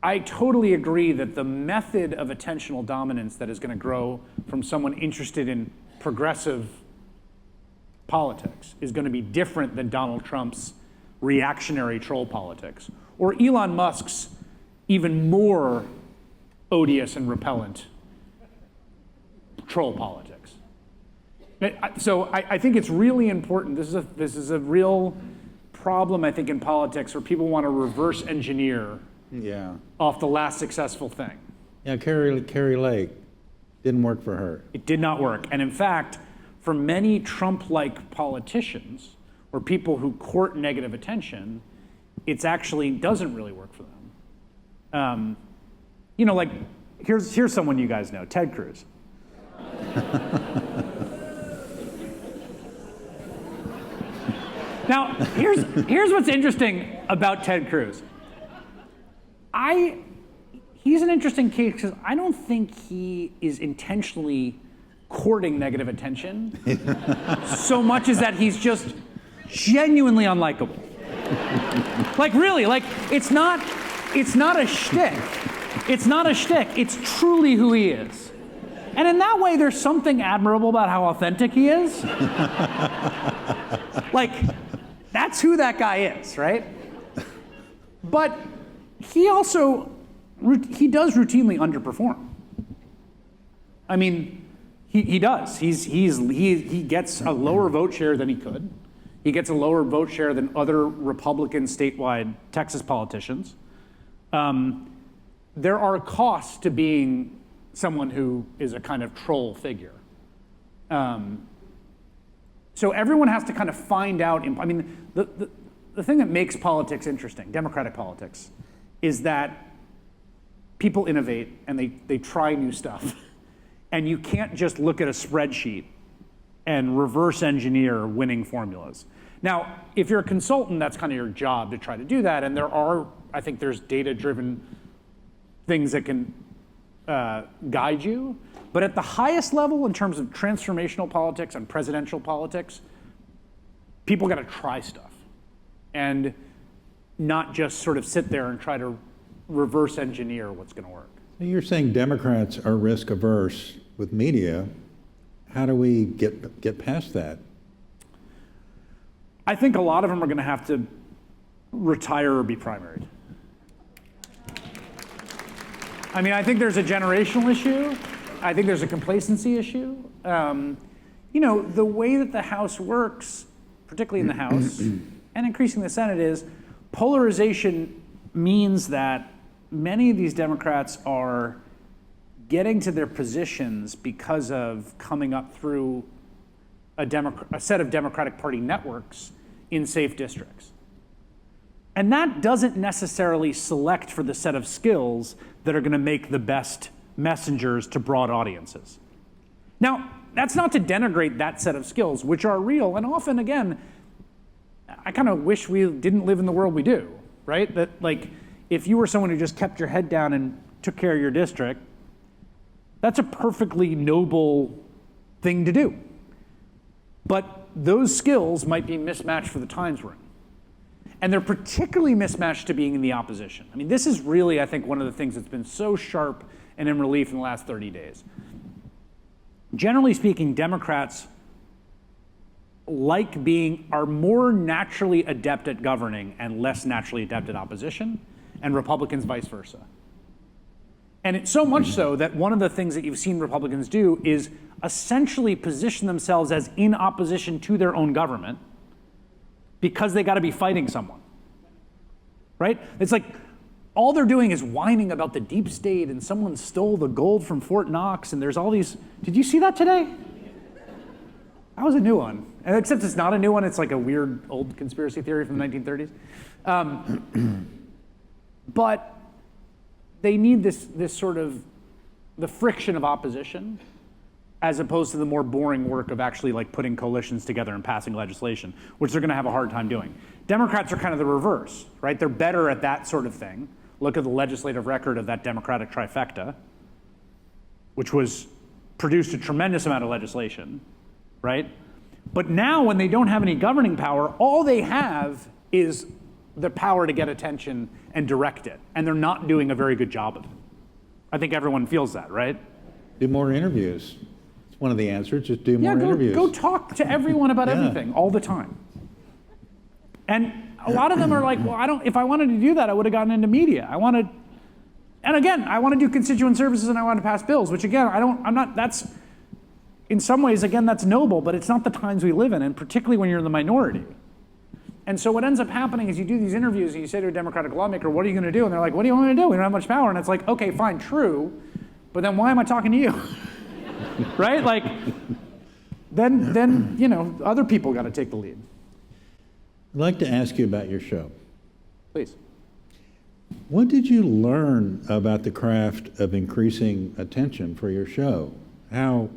Speaker 1: I totally agree that the method of attentional dominance that is going to grow from someone interested in progressive politics is going to be different than Donald Trump's reactionary troll politics, or Elon Musk's even more odious and repellent troll politics. So I think it's really important. This is a real problem, I think, in politics where people want to reverse engineer off the last successful thing.
Speaker 2: Yeah, Carrie Lake, didn't work for her.
Speaker 1: It did not work. And in fact, for many Trump-like politicians or people who court negative attention, it actually doesn't really work for them. Like here's someone you guys know, Ted Cruz. Now, here's what's interesting about Ted Cruz. He's an interesting case because I don't think he is intentionally courting negative attention so much as that he's just genuinely unlikable. Like really, like it's not a shtick. It's not a shtick. It's truly who he is. And in that way, there's something admirable about how authentic he is. Like, that's who that guy is, right? But he does routinely underperform. I mean, he does. He gets a lower vote share than he could. He gets a lower vote share than other Republican statewide Texas politicians. There are costs to being someone who is a kind of troll figure. So everyone has to kind of find out. I mean, the thing that makes politics interesting, democratic politics, is that people innovate and they try new stuff. And you can't just look at a spreadsheet and reverse engineer winning formulas. Now, if you're a consultant, that's kind of your job to try to do that. And I think there's data-driven things that can guide you. But at the highest level, in terms of transformational politics and presidential politics, people got to try stuff and not just sort of sit there and try to reverse engineer what's going to work.
Speaker 2: You're saying Democrats are risk averse with media. How do we get past that?
Speaker 1: I think a lot of them are going to have to retire or be primaried. I mean, I think there's a generational issue. I think there's a complacency issue. The way that the House works, particularly in the House, and increasingly the Senate, is polarization means that many of these Democrats are getting to their positions because of coming up through a set of Democratic Party networks in safe districts. And that doesn't necessarily select for the set of skills that are going to make the best messengers to broad audiences. Now, that's not to denigrate that set of skills, which are real, and often, again, I kind of wish we didn't live in the world we do, right? That, like, if you were someone who just kept your head down and took care of your district, that's a perfectly noble thing to do. But those skills might be mismatched for the times we're in. And they're particularly mismatched to being in the opposition. I mean, this is really, I think, one of the things that's been so sharp and in relief in the last 30 days. Generally speaking, Democrats are more naturally adept at governing and less naturally adept at opposition, and Republicans vice versa. And it's so much so that one of the things that you've seen Republicans do is essentially position themselves as in opposition to their own government because they got to be fighting someone, right? It's like all they're doing is whining about the deep state and someone stole the gold from Fort Knox and there's all these. Did you see that today? That was a new one. And except it's not a new one, it's like a weird old conspiracy theory from the 1930s. But they need this sort of the friction of opposition as opposed to the more boring work of actually like putting coalitions together and passing legislation, which they're going to have a hard time doing. Democrats are kind of the reverse, right? They're better at that sort of thing. Look at the legislative record of that Democratic trifecta, which produced a tremendous amount of legislation, right? But now when they don't have any governing power, all they have is the power to get attention and direct it. And they're not doing a very good job of it. I think everyone feels that, right?
Speaker 2: Do more interviews. It's one of the answers, just do more interviews.
Speaker 1: Go talk to everyone about everything all the time. And a lot of them are like, well, if I wanted to do that, I would have gotten into media. I want to do constituent services and I want to pass bills, which again, that's, in some ways, again, that's noble, but it's not the times we live in, and particularly when you're in the minority. And so what ends up happening is you do these interviews and you say to a Democratic lawmaker, what are you going to do? And they're like, what do you want me to do? We don't have much power. And it's like, okay, fine, true, but then why am I talking to you? Right? Like, then other people got to take the lead.
Speaker 2: I'd like to ask you about your show.
Speaker 1: Please.
Speaker 2: What did you learn about the craft of increasing attention for your show? How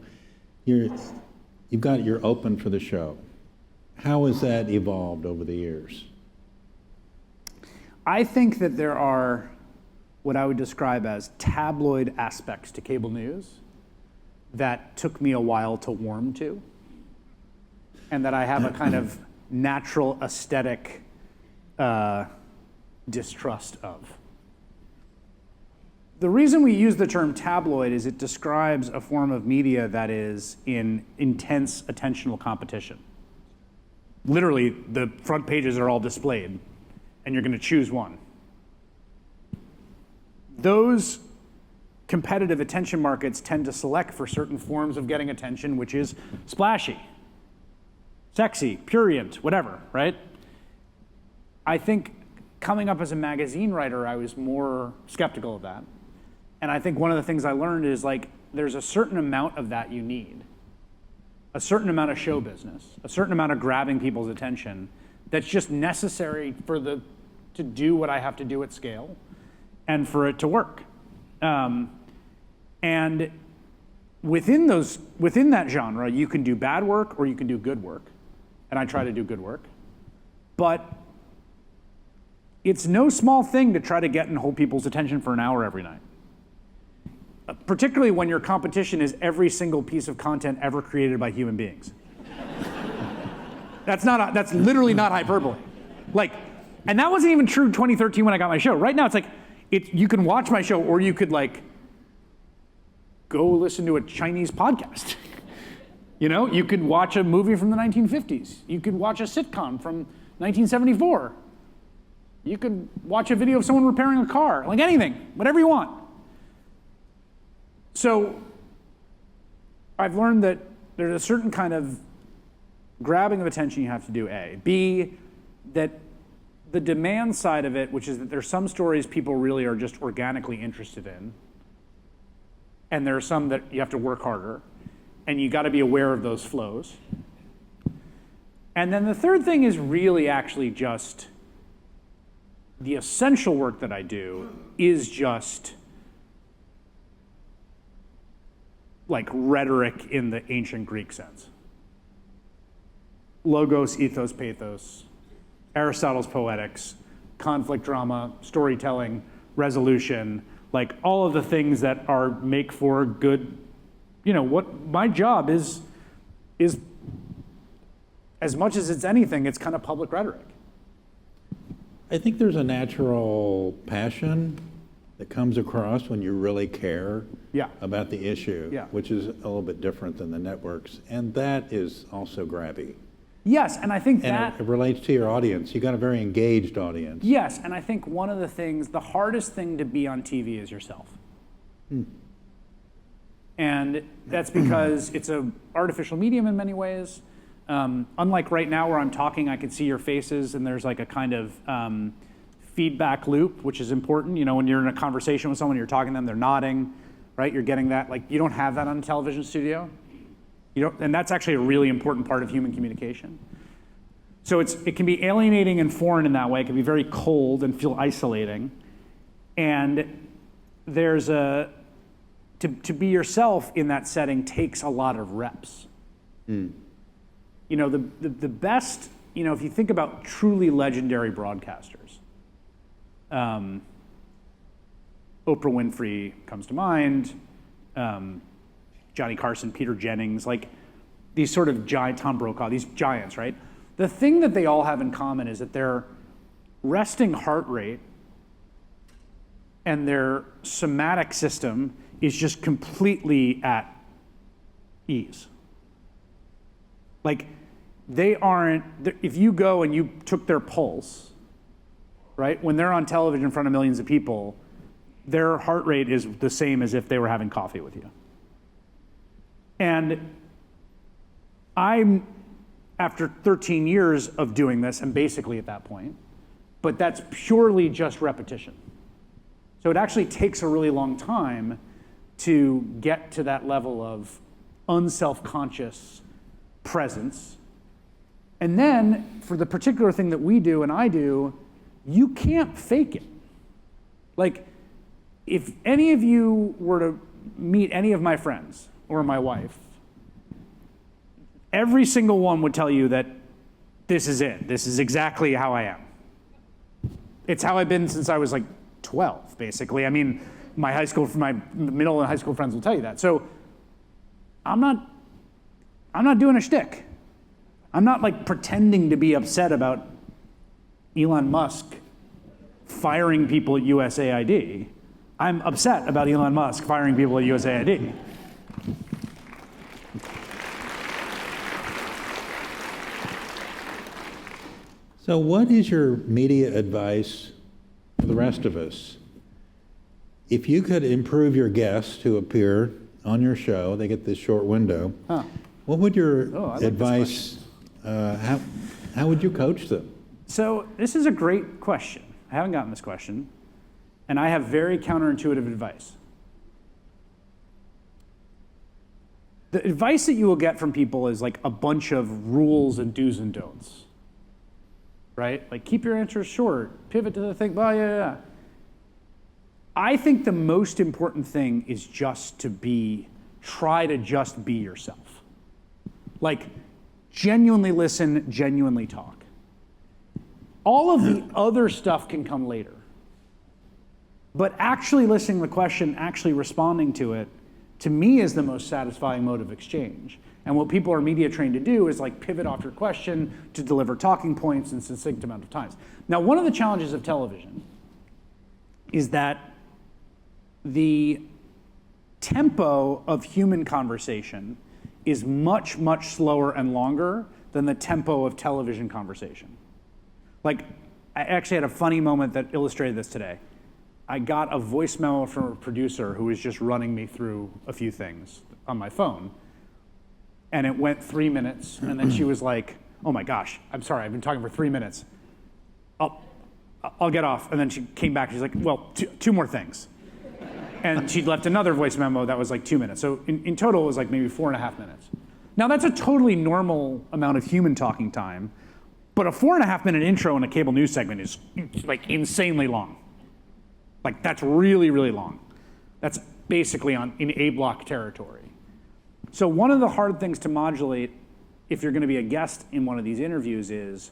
Speaker 2: you've got you're open for the show. How has that evolved over the years?
Speaker 1: I think that there are what I would describe as tabloid aspects to cable news that took me a while to warm to, and that I have a kind of natural aesthetic distrust of. The reason we use the term tabloid is it describes a form of media that is in intense attentional competition. Literally, the front pages are all displayed, and you're going to choose one. Those competitive attention markets tend to select for certain forms of getting attention, which is splashy, sexy, prurient, whatever, right? I think coming up as a magazine writer, I was more skeptical of that. And I think one of the things I learned is like, there's a certain amount of that you need. A certain amount of show business, a certain amount of grabbing people's attention that's just necessary to do what I have to do at scale and for it to work. And within that genre, you can do bad work or you can do good work. And I try to do good work. But it's no small thing to try to get and hold people's attention for an hour every night. Particularly when your competition is every single piece of content ever created by human beings. That's literally not hyperbole. Like, and that wasn't even true 2013 when I got my show. Right now it's like, you can watch my show or you could like go listen to a Chinese podcast. You know, you could watch a movie from the 1950s. You could watch a sitcom from 1974. You could watch a video of someone repairing a car, like anything, whatever you want. So I've learned that there's a certain kind of grabbing of attention you have to do, A. B, that the demand side of it, which is that there's some stories people really are just organically interested in, and there are some that you have to work harder, and you got to be aware of those flows. And then the third thing is really actually just the essential work that I do is just like rhetoric in the ancient Greek sense. Logos, ethos, pathos, Aristotle's poetics, conflict drama, storytelling, resolution, like all of the things that make for good, what my job is as much as it's anything, it's kind of public rhetoric.
Speaker 2: I think there's a natural passion that comes across when you really care about the issue, which is a little bit different than the networks. And that is also grabby.
Speaker 1: Yes, and I think
Speaker 2: it relates to your audience. You got a very engaged audience.
Speaker 1: Yes, and I think one of the hardest thing to be on TV is yourself. And that's because it's an artificial medium in many ways. Unlike right now where I'm talking, I can see your faces and there's like a kind of feedback loop, which is important. When you're in a conversation with someone, you're talking to them, they're nodding, right? You're getting that. Like, you don't have that on a television studio. And that's actually a really important part of human communication. So it can be alienating and foreign in that way. It can be very cold and feel isolating. And there's to be yourself in that setting takes a lot of reps. The best, if you think about truly legendary broadcasters, Oprah Winfrey comes to mind, Johnny Carson, Peter Jennings, like these sort of giant, Tom Brokaw, these giants, right? The thing that they all have in common is that their resting heart rate and their somatic system is just completely at ease. Like, they aren't, if you go and you took their pulse, right? When they're on television in front of millions of people, their heart rate is the same as if they were having coffee with you. And I'm, after 13 years of doing this, I'm basically at that point, but that's purely just repetition. So it actually takes a really long time to get to that level of unself-conscious presence. And then, for the particular thing that we do and I do, you can't fake it. Like, if any of you were to meet any of my friends or my wife, every single one would tell you that this is it. This is exactly how I am. It's how I've been since I was like 12, basically. I mean, my middle and high school friends will tell you that. So I'm not doing a shtick. I'm not like pretending to be upset about Elon Musk firing people at USAID. I'm upset about Elon Musk firing people at USAID.
Speaker 2: So what is your media advice for the rest of us? If you could improve your guests who appear on your show, they get this short window, what would your advice, how would you coach them?
Speaker 1: So this is a great question. I haven't gotten this question, and I have very counterintuitive advice. The advice that you will get from people is like a bunch of rules and do's and don'ts, right? Like keep your answers short, pivot to the thing, blah, yeah. I think the most important thing is just try to just be yourself. Like genuinely listen, genuinely talk. All of the other stuff can come later. But actually listening to the question, actually responding to it, to me is the most satisfying mode of exchange. And what people are media trained to do is like pivot off your question to deliver talking points in succinct amount of times. Now, one of the challenges of television is that the tempo of human conversation is much, much slower and longer than the tempo of television conversation. Like, I actually had a funny moment that illustrated this today. I got a voice memo from a producer who was just running me through a few things on my phone. And it went 3 minutes, and then she was like, oh my gosh, I'm sorry, I've been talking for 3 minutes. I'll get off. And then she came back, she's like, well, two more things. And she'd left another voice memo that was like 2 minutes. So in total, it was like maybe 4.5 minutes. Now that's a totally normal amount of human talking time, but a 4.5 minute intro in a cable news segment is like insanely long. Like that's really, really long. That's basically in A block territory. So one of the hard things to modulate if you're gonna be a guest in one of these interviews is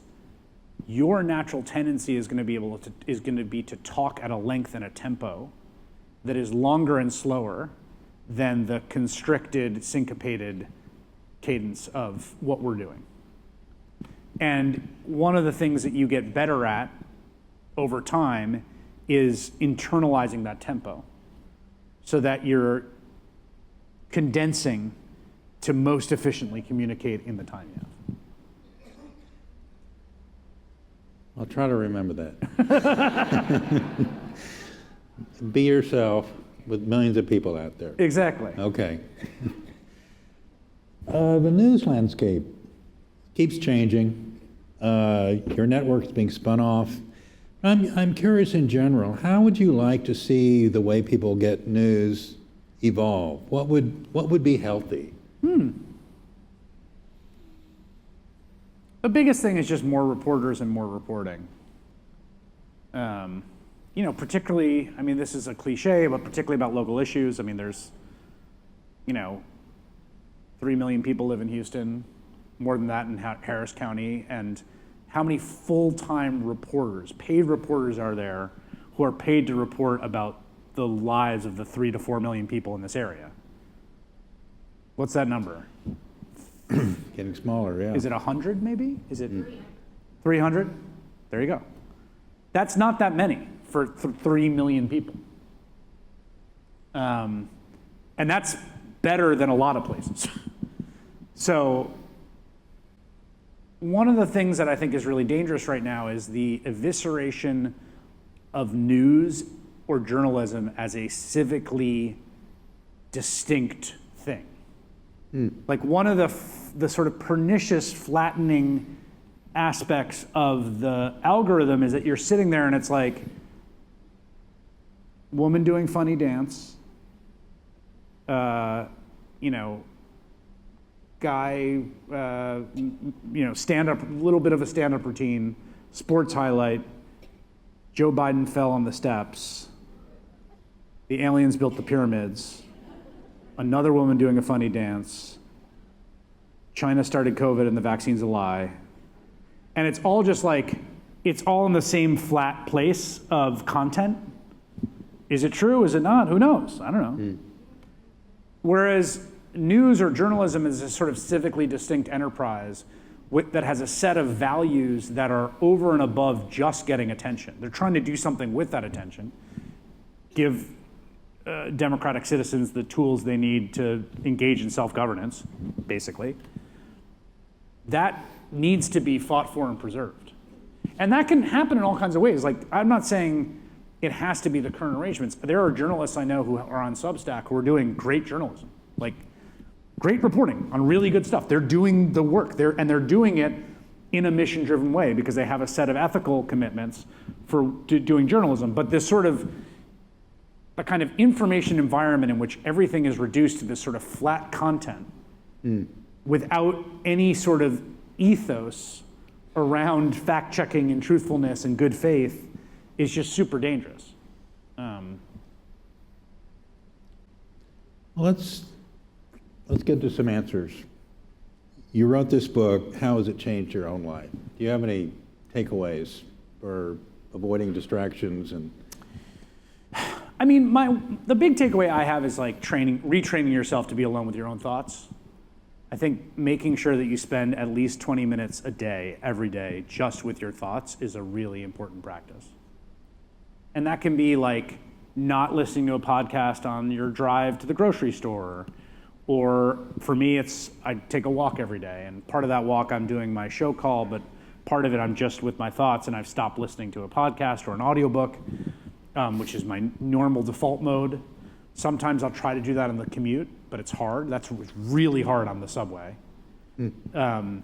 Speaker 1: your natural tendency is gonna be to talk at a length and a tempo that is longer and slower than the constricted, syncopated cadence of what we're doing. And one of the things that you get better at over time is internalizing that tempo so that you're condensing to most efficiently communicate in the time you have.
Speaker 2: I'll try to remember that. Be yourself with millions of people out there.
Speaker 1: Exactly.
Speaker 2: Okay. The news landscape keeps changing. Your network's being spun off. I'm curious in general, how would you like to see the way people get news evolve? What would be healthy?
Speaker 1: The biggest thing is just more reporters and more reporting. Particularly, I mean, this is a cliche, but particularly about local issues. I mean, there's, 3 million people live in Houston, more than that in Harris County, and how many full-time reporters, paid reporters are there who are paid to report about the lives of the 3 to 4 million people in this area? What's that number?
Speaker 2: Getting smaller, yeah.
Speaker 1: Is it 100 maybe? Is it 300? There you go. That's not that many for 3 million people. And that's better than a lot of places. So one of the things that I think is really dangerous right now is the evisceration of news or journalism as a civically distinct thing. Like one of the sort of pernicious flattening aspects of the algorithm is that you're sitting there and it's like, woman doing funny dance, guy, stand-up, little bit of a stand-up routine, sports highlight, Joe Biden fell on the steps, the aliens built the pyramids, another woman doing a funny dance, China started COVID and the vaccine's a lie. And it's all just like, it's all in the same flat place of content. Is it true? Is it not? Who knows? I don't know. Whereas news or journalism is a sort of civically distinct enterprise that has a set of values that are over and above just getting attention. They're trying to do something with that attention, give democratic citizens the tools they need to engage in self-governance, basically. That needs to be fought for and preserved. And that can happen in all kinds of ways. Like, I'm not saying it has to be the current arrangements. There are journalists I know who are on Substack who are doing great journalism, like great reporting on really good stuff. They're doing the work, and they're doing it in a mission-driven way because they have a set of ethical commitments for doing journalism. But this sort of a kind of information environment in which everything is reduced to this sort of flat content without any sort of ethos around fact-checking and truthfulness and good faith is just super dangerous.
Speaker 2: Let's get to some answers. You wrote this book. How has it changed your own life? Do you have any takeaways for avoiding distractions? And
Speaker 1: I mean, the big takeaway I have is like retraining yourself to be alone with your own thoughts. I think making sure that you spend at least 20 minutes a day, every day, just with your thoughts is a really important practice. And that can be like not listening to a podcast on your drive to the grocery store. Or for me, I take a walk every day. And part of that walk, I'm doing my show call, but part of it, I'm just with my thoughts. And I've stopped listening to a podcast or an audiobook, which is my normal default mode. Sometimes I'll try to do that on the commute, but it's hard. It's really hard on the subway to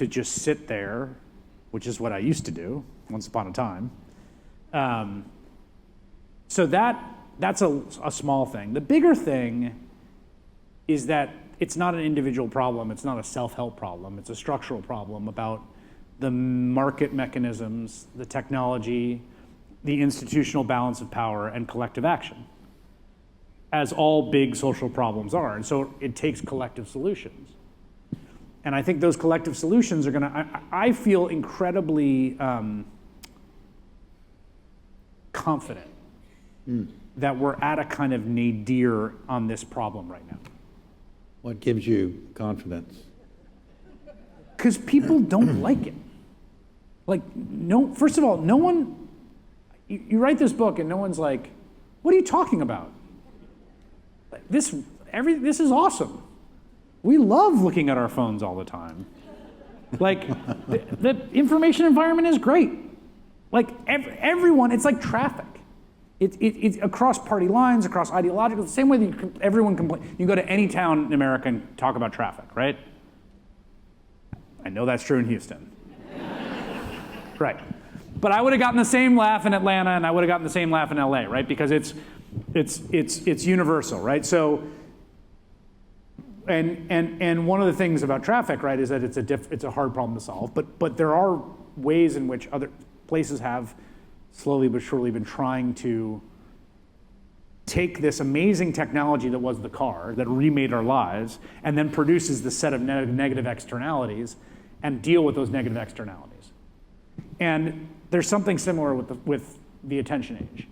Speaker 1: just sit there, which is what I used to do once upon a time. So that's a small thing. The bigger thing is that it's not an individual problem. It's not a self-help problem. It's a structural problem about the market mechanisms, the technology, the institutional balance of power, and collective action, as all big social problems are. And so it takes collective solutions. And I think those collective solutions are I feel incredibly confident that we're at a kind of nadir on this problem right now.
Speaker 2: what gives you confidence?
Speaker 1: Because people don't like it. Like, no, first of all, no one, you write this book and no one's like, what are you talking about? This is awesome. We love looking at our phones all the time. Like, the information environment is great. Like, everyone, it's like traffic. It's across party lines, across ideological, the same way that everyone complains. You can go to any town in America and talk about traffic, right? I know that's true in Houston. Right. But I would have gotten the same laugh in Atlanta, and I would have gotten the same laugh in LA, right? Because it's universal, right? So, and one of the things about traffic, right, is that it's a hard problem to solve. But there are ways in which other places have slowly but surely been trying to take this amazing technology that was the car, that remade our lives, and then produces this set of negative externalities, and deal with those negative externalities. And there's something similar with the attention age.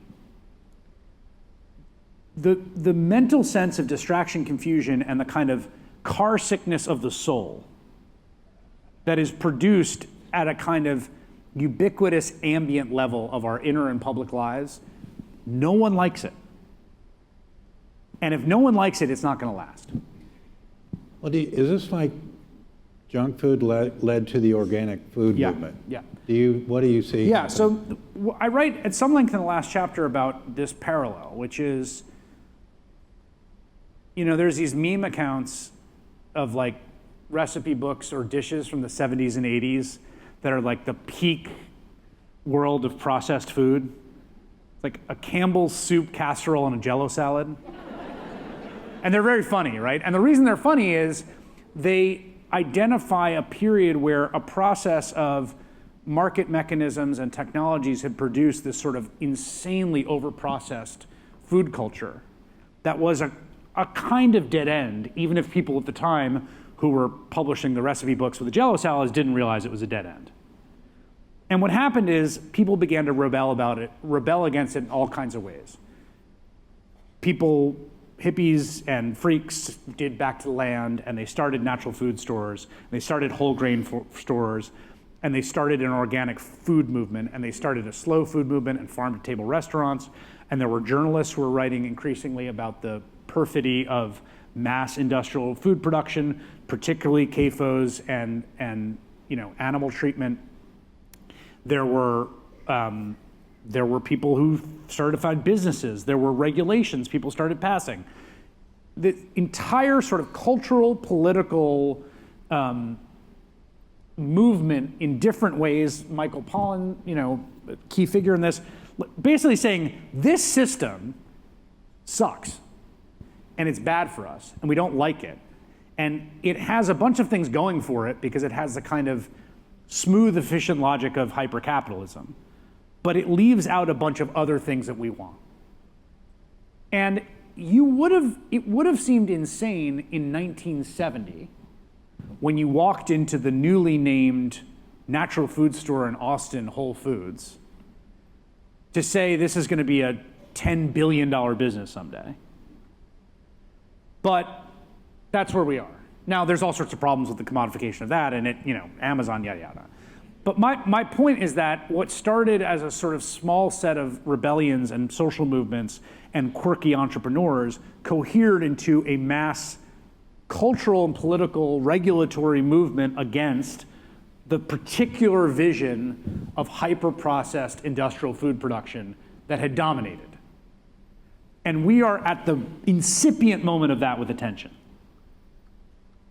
Speaker 1: The mental sense of distraction, confusion, and the kind of car sickness of the soul that is produced at a kind of ubiquitous ambient level of our inner and public lives, no one likes it. And if no one likes it, it's not going to last.
Speaker 2: Well, is this like junk food led to the organic food movement?
Speaker 1: Yeah.
Speaker 2: What do you see?
Speaker 1: Yeah, so I write at some length in the last chapter about this parallel, which is, there's these meme accounts of like recipe books or dishes from the 70s and 80s that are like the peak world of processed food. Like a Campbell's soup casserole and a Jell-O salad. And they're very funny, right? And the reason they're funny is they identify a period where a process of market mechanisms and technologies had produced this sort of insanely overprocessed food culture that was a kind of dead end, even if people at the time who were publishing the recipe books with the Jell-O salads didn't realize it was a dead end. And what happened is people began to rebel against it in all kinds of ways. People, hippies and freaks, did back to the land, and they started natural food stores, they started whole grain stores, and they started an organic food movement, and they started a slow food movement and farm-to-table restaurants, and there were journalists who were writing increasingly about the perfidy of mass industrial food production, particularly CAFOs and animal treatment. There were people who started to find businesses. There were regulations people started passing. The entire sort of cultural, political movement in different ways, Michael Pollan, a key figure in this, basically saying this system sucks and it's bad for us and we don't like it. And it has a bunch of things going for it because it has the kind of smooth, efficient logic of hypercapitalism, but it leaves out a bunch of other things that we want. And it would have seemed insane in 1970 when you walked into the newly named natural food store in Austin, Whole Foods, to say this is going to be a $10 billion business someday. But that's where we are. Now, there's all sorts of problems with the commodification of that and Amazon, yada, yada. But my point is that what started as a sort of small set of rebellions and social movements and quirky entrepreneurs cohered into a mass cultural and political regulatory movement against the particular vision of hyper-processed industrial food production that had dominated. And we are at the incipient moment of that with attention.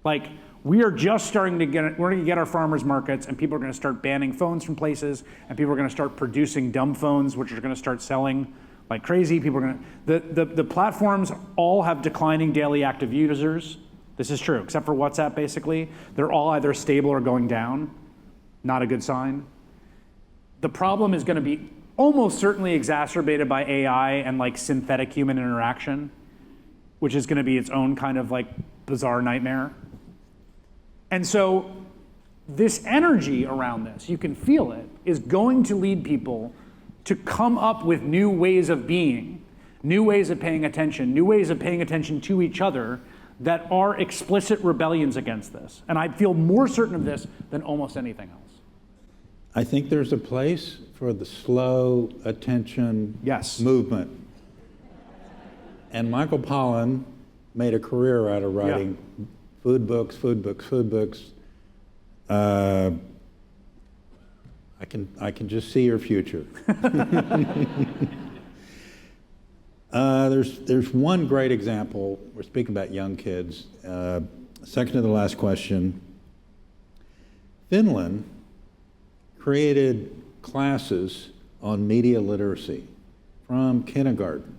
Speaker 1: Like, we are just starting to we're going to get our farmers markets, and people are going to start banning phones from places, and people are going to start producing dumb phones, which are going to start selling like crazy. People are going to, the platforms all have declining daily active users. This is true, except for WhatsApp, basically. They're all either stable or going down. Not a good sign. The problem is going to be almost certainly exacerbated by AI and like synthetic human interaction, which is going to be its own kind of like bizarre nightmare. And so this energy around this, you can feel it, is going to lead people to come up with new ways of being, new ways of paying attention to each other that are explicit rebellions against this. And I feel more certain of this than almost anything else.
Speaker 2: I think there's a place for the slow attention movement. And Michael Pollan made a career out of writing food books. I can just see your future. There's one great example. We're speaking about young kids. Second to the last question. Finland created classes on media literacy from kindergarten.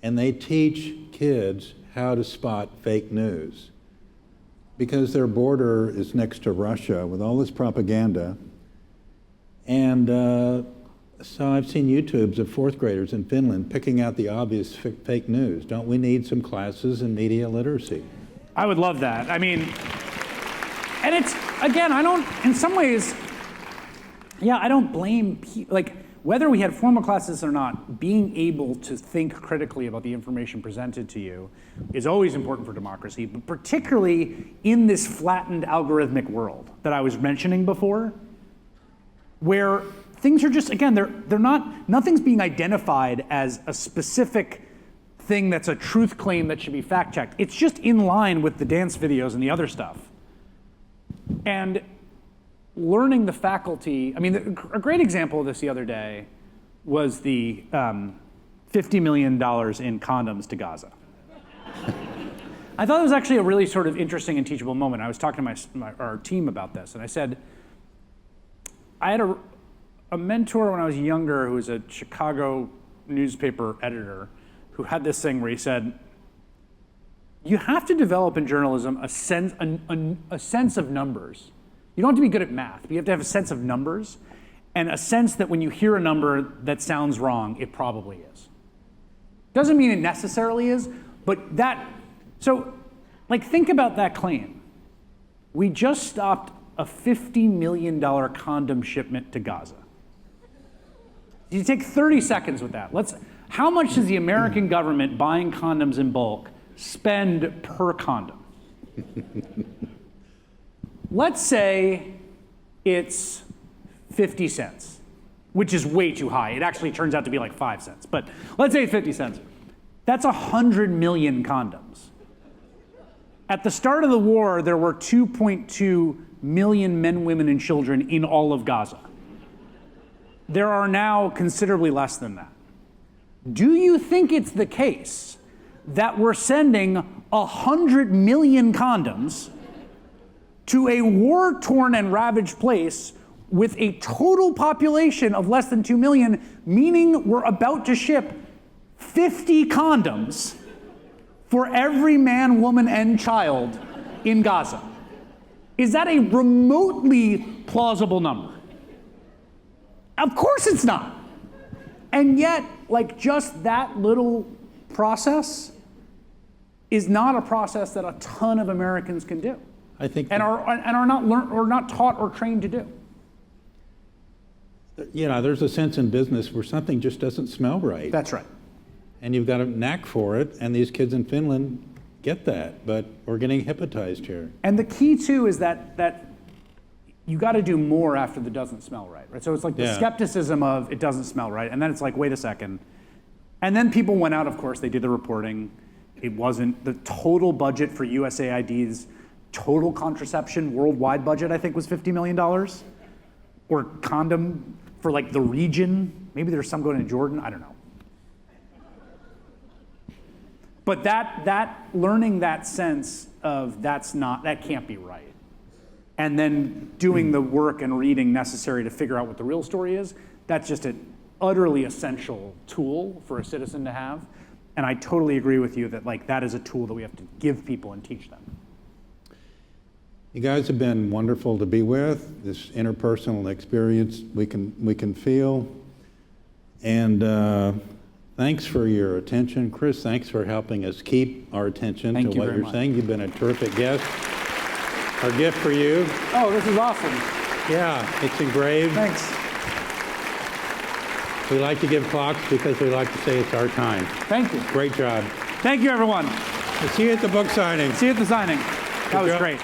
Speaker 2: And they teach kids how to spot fake news because their border is next to Russia with all this propaganda. And so I've seen YouTubes of fourth graders in Finland picking out the obvious fake news. Don't we need some classes in media literacy?
Speaker 1: I would love that. I mean, and it's, again, in some ways, I don't blame, whether we had formal classes or not, being able to think critically about the information presented to you is always important for democracy, but particularly in this flattened algorithmic world that I was mentioning before, where things are just, again, nothing's being identified as a specific thing that's a truth claim that should be fact-checked. It's just in line with the dance videos and the other stuff. And learning the faculty, a great example of this the other day was the $50 million in condoms to Gaza. I thought it was actually a really sort of interesting and teachable moment. I was talking to our team about this, and I said, I had a mentor when I was younger who was a Chicago newspaper editor who had this thing where he said, you have to develop in journalism a sense of numbers. You don't have to be good at math, but you have to have a sense of numbers and a sense that when you hear a number that sounds wrong, it probably is. Doesn't mean it necessarily is, but so like think about that claim. We just stopped a $50 million condom shipment to Gaza. You take 30 seconds with that. How much does the American government buying condoms in bulk spend per condom? Let's say it's 50 cents, which is way too high. It actually turns out to be like 5 cents, but let's say it's 50 cents. That's 100 million condoms. At the start of the war, there were 2.2 million men, women, and children in all of Gaza. There are now considerably less than that. Do you think it's the case that we're sending 100 million condoms to a war-torn and ravaged place with a total population of less than 2 million, meaning we're about to ship 50 condoms for every man, woman, and child in Gaza? Is that a remotely plausible number? Of course it's not. And yet, like, just that little process is not a process that a ton of Americans can do.
Speaker 2: I think,
Speaker 1: and are not learned or not taught or trained to do.
Speaker 2: you know, there's a sense in business where something just doesn't smell right.
Speaker 1: That's right.
Speaker 2: And you've got a knack for it, and these kids in Finland get that, but we're getting hypnotized here.
Speaker 1: And the key too is that you got to do more after the doesn't smell right? So it's like the skepticism of it doesn't smell right, and then it's like, wait a second. And then people went out, of course, they did the reporting. It wasn't the total budget for USAID's total contraception worldwide budget, I think, was $50 million. Or condom for like the region. Maybe there's some going to Jordan, I don't know. But that learning that sense of that can't be right. And then doing the work and reading necessary to figure out what the real story is, that's just an utterly essential tool for a citizen to have. And I totally agree with you that like that is a tool that we have to give people and teach them.
Speaker 2: You guys have been wonderful to be with. This interpersonal experience we can feel. And thanks for your attention. Chris, thanks for helping us keep our attention to what you're saying. You've been a terrific guest. Our gift for you.
Speaker 1: Oh, this is awesome.
Speaker 2: Yeah, it's engraved.
Speaker 1: Thanks.
Speaker 2: We like to give clocks because we like to say it's our time.
Speaker 1: Thank you.
Speaker 2: Great job.
Speaker 1: Thank you, everyone.
Speaker 2: We'll see you at the book signing.
Speaker 1: See you at the signing. That was great.